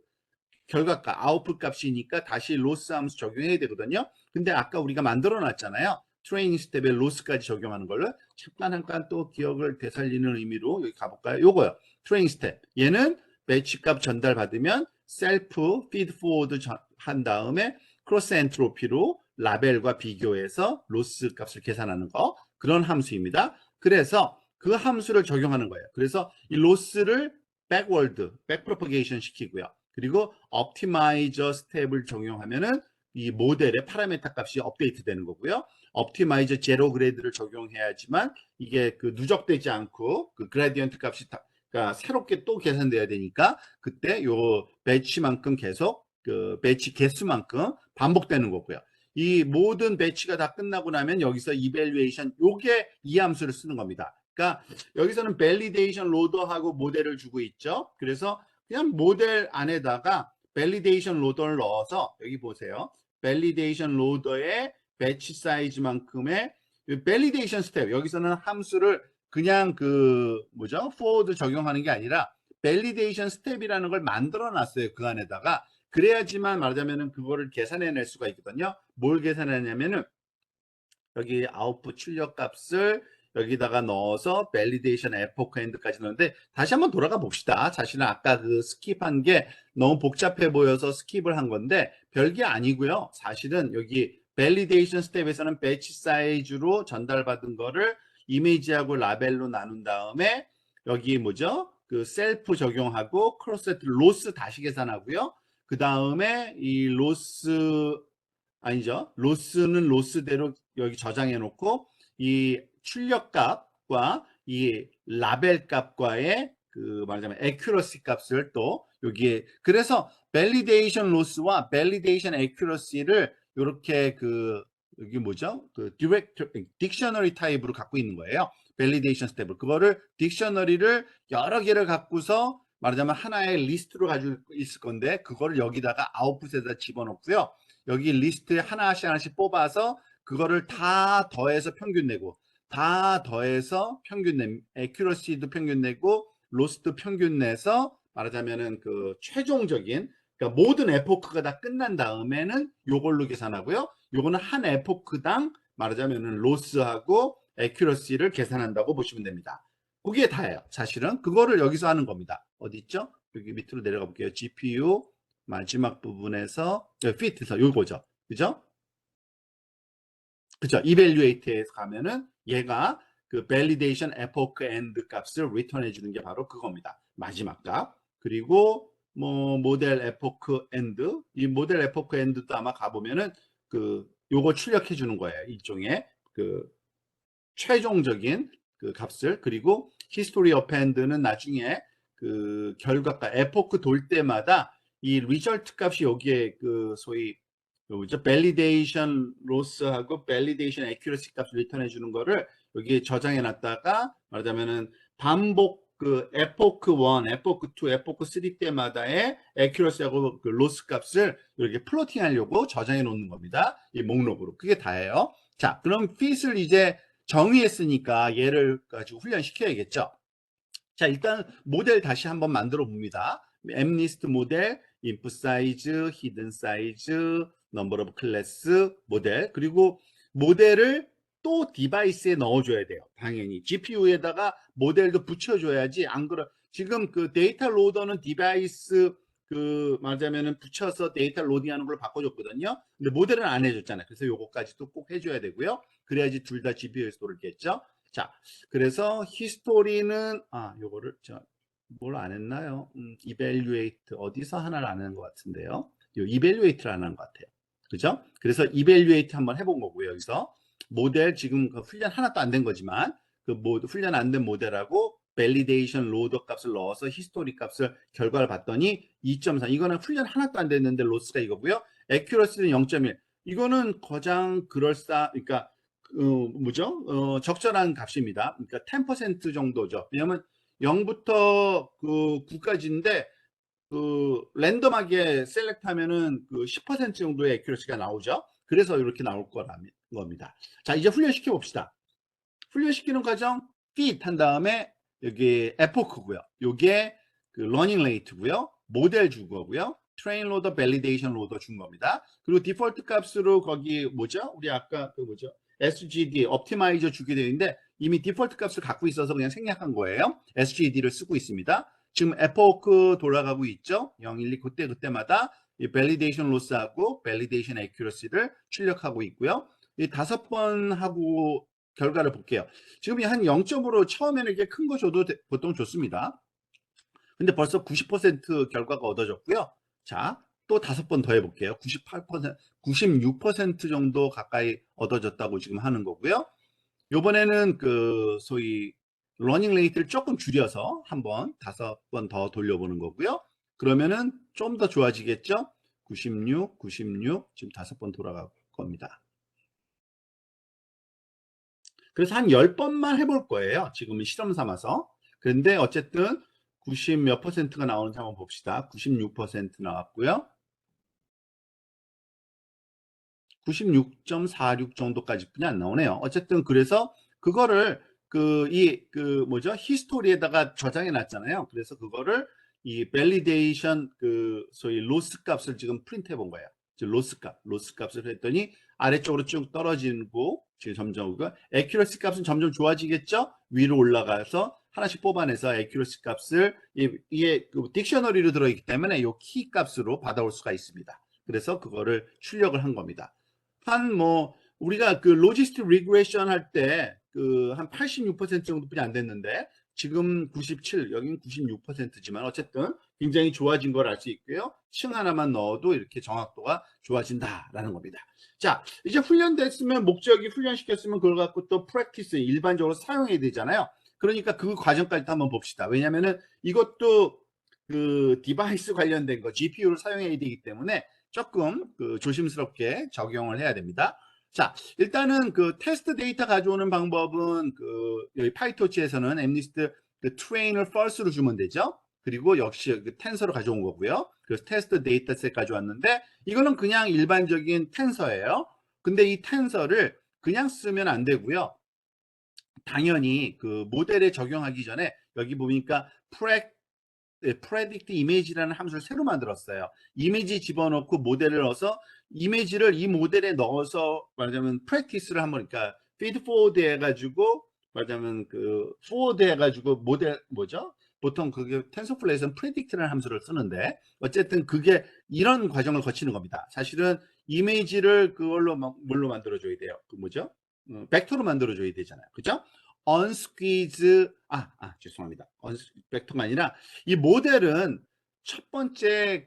결과값 아웃풋 값이니까 다시 로스 함수 적용해야 되거든요. 근데 아까 우리가 만들어 놨잖아요. 트레이닝 스텝에 로스까지 적용하는 걸로. 잠깐 또 기억을 되살리는 의미로 여기 가볼까요? 요거요. 트레이닝 스텝. 얘는 배치 값 전달받으면 셀프 피드 포워드 한 다음에 크로스 엔트로피로 라벨과 비교해서 로스 값을 계산하는 거, 그런 함수입니다. 그래서 그 함수를 적용하는 거예요. 그래서 이 로스를 백워드, 백프로퍼게이션 시키고요. 그리고 옵티마이저 스텝을 적용하면은 이 모델의 파라미터 값이 업데이트 되는 거고요. 옵티마이저 제로 그레이드를 적용해야지만 이게 그 누적되지 않고 그 그레디언트 값이 그러니까 새롭게 또 계산돼야 되니까 그때 요 배치만큼 계속 그 배치 개수만큼 반복되는 거고요. 이 모든 배치가 다 끝나고 나면 여기서 이밸류에이션, 요게 이 함수를 쓰는 겁니다. 그러니까 여기서는 밸리데이션 로더하고 모델을 주고 있죠. 그래서 그냥 모델 안에다가 밸리데이션 로더를 넣어서 여기 보세요. 밸리데이션 로더의 배치 사이즈만큼의 밸리데이션 스텝, 여기서는 함수를 그냥 그 뭐죠? forward 적용하는 게 아니라 밸리데이션 스텝이라는 걸 만들어 놨어요. 그 안에다가. 그래야지만 말하자면은 그거를 계산해낼 수가 있거든요. 뭘 계산하냐면은 여기 아웃풋 출력 값을 여기다가 넣어서 밸리데이션 에포크 엔드까지 넣는데, 다시 한번 돌아가 봅시다. 자신은 아까 그 스킵한 게 너무 복잡해 보여서 스킵을 한 건데 별게 아니고요. 사실은 여기 밸리데이션 스텝에서는 배치 사이즈로 전달받은 거를 이미지하고 라벨로 나눈 다음에 여기 뭐죠? 그 셀프 적용하고 크로스 로스 다시 계산하고요. 그 다음에 이 로스 아니죠. 로스는 로스대로 여기 저장해 놓고 이 출력 값과 이 라벨 값과의 그 말하자면 accuracy 값을 또 여기에, 그래서 validation loss와 validation accuracy를 이렇게 그 여기 뭐죠? 그 딕셔너리 타입으로 갖고 있는 거예요. validation 스텝을. 그거를 딕셔너리를 여러 개를 갖고서 말하자면 하나의 리스트로 가지고 있을 건데 그거를 여기다가 아웃풋에다 집어넣고요. 여기 리스트에 하나씩 뽑아서 그거를 다 더해서 평균 내고, 다 더해서 평균 내, 에큐러시도 평균 내고, 로스도 평균 내서 말하자면은 그 최종적인, 그러니까 모든 에포크가 다 끝난 다음에는 요걸로 계산하고요. 요거는 한 에포크당 말하자면은 로스하고 에큐러시를 계산한다고 보시면 됩니다. 그게 다예요. 사실은 그거를 여기서 하는 겁니다. 어디 있죠? 여기 밑으로 내려가 볼게요. GPU 마지막 부분에서 fit에서 요거죠. 그죠? 그죠? evaluate에서 가면은 얘가 그 validation epoch end 값을 return 해주는 게 바로 그겁니다. 마지막 값. 그리고 뭐 모델 epoch end, 이 모델 epoch end도 아마 가보면은 그 요거 출력해 주는 거예요. 일종의 그 최종적인 그 값을. 그리고 history append는 나중에 그 결과가 에포크 돌 때마다 이 result 값이 여기에 그 소위 뭐죠? validation loss하고 validation accuracy 값을 리턴해 주는 거를 여기에 저장해 놨다가 말하자면은 반복 그 epoch 1, epoch 2, epoch 3 때마다의 accuracy하고 그 loss 값을 이렇게 플로팅 하려고 저장해 놓는 겁니다. 이 목록으로. 그게 다예요. 자, 그럼 fit을 이제 정의했으니까 얘를 가지고 훈련시켜야겠죠. 자, 일단 모델 다시 한번 만들어 봅니다. 엠리스트 모델, 인풋 사이즈, 히든 사이즈, 넘버 오브 클래스 모델, 그리고 모델을 또 디바이스에 넣어줘야 돼요. 당연히 GPU에다가 모델도 붙여줘야지. 안 그러 지금 그 데이터 로더는 디바이스 그 말하자면은 붙여서 데이터 로딩하는 걸로 바꿔줬거든요. 근데 모델은 안 해줬잖아요. 그래서 요거까지도 꼭 해줘야 되고요. 그래야지 둘 다 GPU에서 돌겠죠. 자, 그래서 히스토리는 요거를 뭘 안 했나요? evaluate 어디서 하나를 안 하는 것 같은데요. 요 evaluate를 안 하는 것 같아요. 그죠? 그래서 evaluate 한번 해본 거고요. 여기서 모델 지금 그 훈련 하나도 안 된 거지만 그 훈련 안 된 모델하고 validation 로더 값을 넣어서 히스토리 값을 결과를 봤더니 2.4. 이거는 훈련 하나도 안 됐는데 로스가 이거고요. accuracy는 0.1. 이거는 가장 그러니까 뭐죠? 적절한 값입니다. 그러니까 10% 정도죠. 왜냐하면 0부터 그 9까지인데 그 랜덤하게 셀렉트 하면은 그 10% 정도의 액큐러시가 나오죠. 그래서 이렇게 나올 거라는 겁니다. 자, 이제 훈련시켜 봅시다. 훈련시키는 과정 fit 한 다음에 여기 epoch고요. 요게 그 러닝 레이트고요. 모델 준 거고요. 트레인 로더, 밸리데이션 로더 준 겁니다. 그리고 디폴트 값으로 거기 뭐죠? 우리 아까 그 뭐죠? SGD, 옵티마이저 주게 되어 있는데 이미 디폴트 값을 갖고 있어서 그냥 생략한 거예요. SGD를 쓰고 있습니다. 지금 에포크 돌아가고 있죠. 012 그때마다 이 밸리데이션 로스하고 밸리데이션 애큐러시를 출력하고 있고요. 이 5번 하고 결과를 볼게요. 지금 한 0점으로 처음에는 이렇게 큰 거 줘도 보통 좋습니다. 근데 벌써 90% 결과가 얻어졌고요. 자, 또 5번 더 해볼게요. 98%, 96% 정도 가까이 얻어졌다고 지금 하는 거고요. 요번에는 그 소위 러닝 레이트를 조금 줄여서 한번 5번 더 돌려보는 거고요. 그러면은 좀 더 좋아지겠죠? 96, 96, 지금 5번 돌아갈 겁니다. 그래서 한 10번만 해볼 거예요. 지금은 실험 삼아서. 그런데 어쨌든 90 몇 퍼센트가 나오는지 한번 봅시다. 96% 나왔고요. 96.46 정도까지 뿐이 안 나오네요. 어쨌든 그래서 그거를 뭐죠? 히스토리에다가 저장해 놨잖아요. 그래서 그거를 이 밸리데이션 소위 로스 값을 지금 프린트 해본 거예요. 로스 값을 했더니 아래쪽으로 쭉 떨어지고 지금 점점 애큐러시 값은 점점 좋아지겠죠? 위로 올라가서 하나씩 뽑아내서 애큐러시 값을 이게 딕셔너리로 들어있기 때문에 이 키 값으로 받아올 수가 있습니다. 그래서 그거를 출력을 한 겁니다. 우리가 로지스틱 리그레션 할 때 한 86% 정도뿐이 안 됐는데 지금 97, 여긴 96%지만 어쨌든 굉장히 좋아진 걸 알 수 있고요. 층 하나만 넣어도 이렇게 정확도가 좋아진다라는 겁니다. 자, 이제 훈련됐으면 목적이 훈련시켰으면 그걸 갖고 또 프랙티스 일반적으로 사용해야 되잖아요. 그러니까 그 과정까지 한번 봅시다. 왜냐면은 이것도 디바이스 관련된 거 GPU를 사용해야 되기 때문에 조금 조심스럽게 적용을 해야 됩니다. 자, 일단은 테스트 데이터 가져오는 방법은 여기 파이토치에서는 엠니스트 트레인을 false로 주면 되죠. 그리고 역시 텐서로 가져온 거고요. 그래서 테스트 데이터셋 가져왔는데 이거는 그냥 일반적인 텐서예요. 근데 이 텐서를 그냥 쓰면 안 되고요. 당연히 모델에 적용하기 전에 여기 보니까 predict image라는 함수를 새로 만들었어요. 이미지 집어넣고 모델을 넣어서 이미지를 이 모델에 넣어서 말하자면 practice를 한번 그러니까 feed forward 해가지고 말하자면 forward 해가지고 모델 뭐죠? 보통 그게 텐서플로우에서는 predict라는 함수를 쓰는데 어쨌든 그게 이런 과정을 거치는 겁니다. 사실은 이미지를 그걸로 뭘로 만들어줘야 돼요? 뭐죠? 벡터로 만들어줘야 되잖아요. 그죠? unsqueeze 죄송합니다. 벡터가 아니라 이 모델은 첫 번째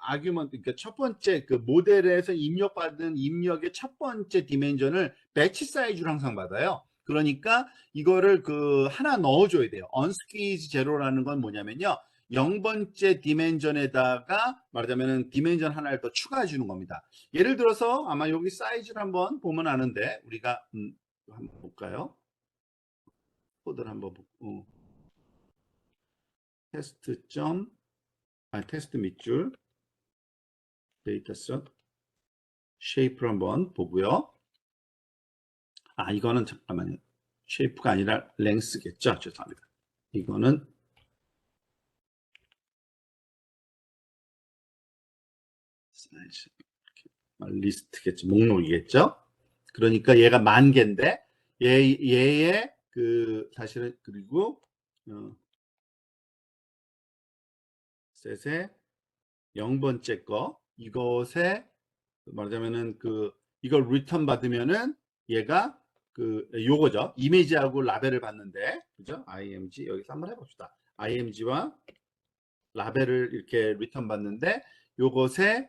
아규먼트 그러니까 첫 번째 모델에서 입력받은 입력의 첫 번째 디멘전을 배치 사이즈로 항상 받아요. 그러니까 이거를 하나 넣어줘야 돼요. unsqueeze 제로라는 건 뭐냐면요. 0번째 디멘전에다가 말하자면 디멘전 하나를 더 추가해 주는 겁니다. 예를 들어서 아마 여기 사이즈를 한번 보면 아는데 우리가 한번 볼까요? 코드를 한번 보고 테스트 밑줄 데이터셋 쉐이프를 한번 보고요. 이거는 잠깐만요. 쉐이프가 아니라 랭스겠죠. 죄송합니다. 이거는 사이즈 리스트겠죠. 목록이겠죠. 그러니까 얘가 10,000개인데 얘의 사실은 그리고 셋의 0번째 거 이것에 말하자면은 이걸 리턴 받으면은 얘가 요거죠. 이미지하고 라벨을 받는데 그죠? img 여기서 한번 해봅시다. img와 라벨을 이렇게 리턴 받는데 요것에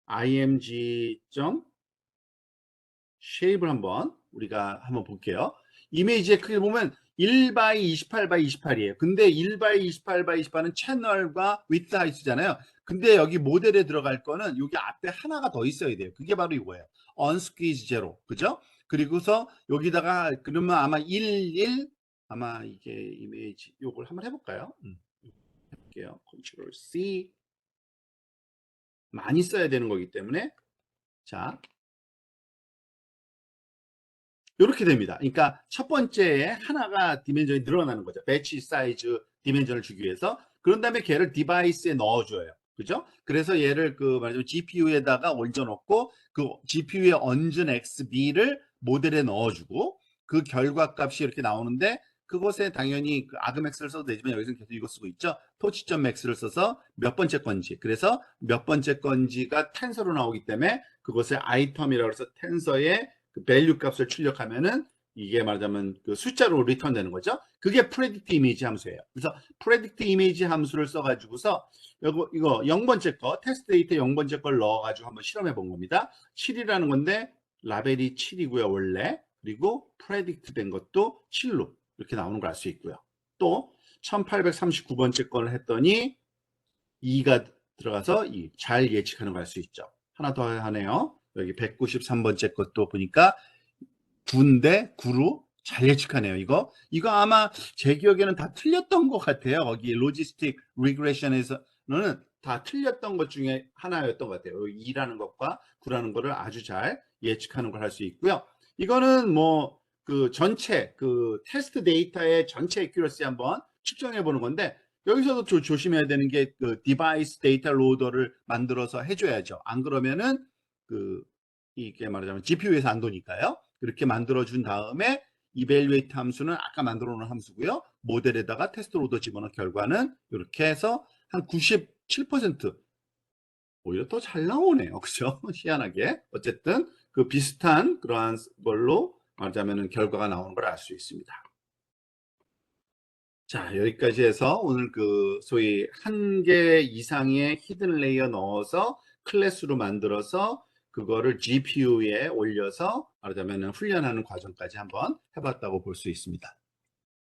img 쉐입을 우리가 한번 볼게요. 이미지의 크기를 보면 1x 28x 28이에요. 근데 1x 28x 28은 채널과 위드 하이트잖아요. 근데 여기 모델에 들어갈 거는 여기 앞에 하나가 더 있어야 돼요. 그게 바로 이거예요. unsqueeze 제로. 그죠? 그리고서 여기다가 그러면 아마 11 아마 이게 이미지 요걸 한번 해볼까요? 해볼게요. Ctrl C 많이 써야 되는 거기 때문에 자 이렇게 됩니다. 그러니까 첫 번째에 하나가 디멘전이 늘어나는 거죠. 배치 사이즈 디멘전을 주기 위해서. 그런 다음에 걔를 디바이스에 넣어줘요. 그죠? 그래서 얘를 말하자면 GPU에다가 얹어놓고 GPU에 얹은 XB를 모델에 넣어주고 그 결과 값이 이렇게 나오는데 그것에 당연히 그 아그맥스를 써도 되지만 여기서는 계속 이거 쓰고 있죠. 토치.max를 써서 몇 번째 건지, 그래서 몇 번째 건지가 텐서로 나오기 때문에 그것을 아이템이라고 해서 텐서의 그 밸류 값을 출력하면은 이게 말하자면 그 숫자로 리턴 되는 거죠. 그게 predict image 함수예요. 그래서 predict image 함수를 써가지고서 이거 0번째 거, 테스트 데이터 0번째 걸 넣어가지고 한번 실험해 본 겁니다. 7이라는 건데 라벨이 7이고요, 원래. 그리고 predict 된 것도 7로 이렇게 나오는 걸 알 수 있고요. 또 1839번째 거를 했더니 2가 들어가서 잘 예측하는 걸 알 수 있죠. 하나 더 하네요. 여기 193번째 것도 보니까 9인데 9로 잘 예측하네요. 이거 아마 제 기억에는 다 틀렸던 것 같아요. 거기 로지스틱 리그레션에서는 다 틀렸던 것 중에 하나였던 것 같아요. 2라는 것과 9라는 것을 아주 잘 예측하는 걸 할 수 있고요. 이거는 뭐 그 전체 그 테스트 데이터의 전체 액큐러시 한번 측정해 보는 건데, 여기서도 조심해야 되는 게 그 디바이스 데이터 로더를 만들어서 해줘야죠. 안 그러면은 그 이게 말하자면 GPU에서 안 도니까요. 그렇게 만들어 준 다음에 evaluate 함수는 아까 만들어 놓은 함수고요. 모델에다가 테스트 로더 집어넣은 결과는 이렇게 해서 한 97%, 오히려 더 잘 나오네요. 그죠? 희한하게. 어쨌든 그 비슷한 그러한 걸로 말하자면 결과가 나오는 걸 알 수 있습니다. 자, 여기까지 해서 오늘 그 소위 한 개 이상의 히든 레이어 넣어서 클래스로 만들어서 그거를 GPU에 올려서 말하자면 훈련하는 과정까지 한번 해봤다고 볼 수 있습니다.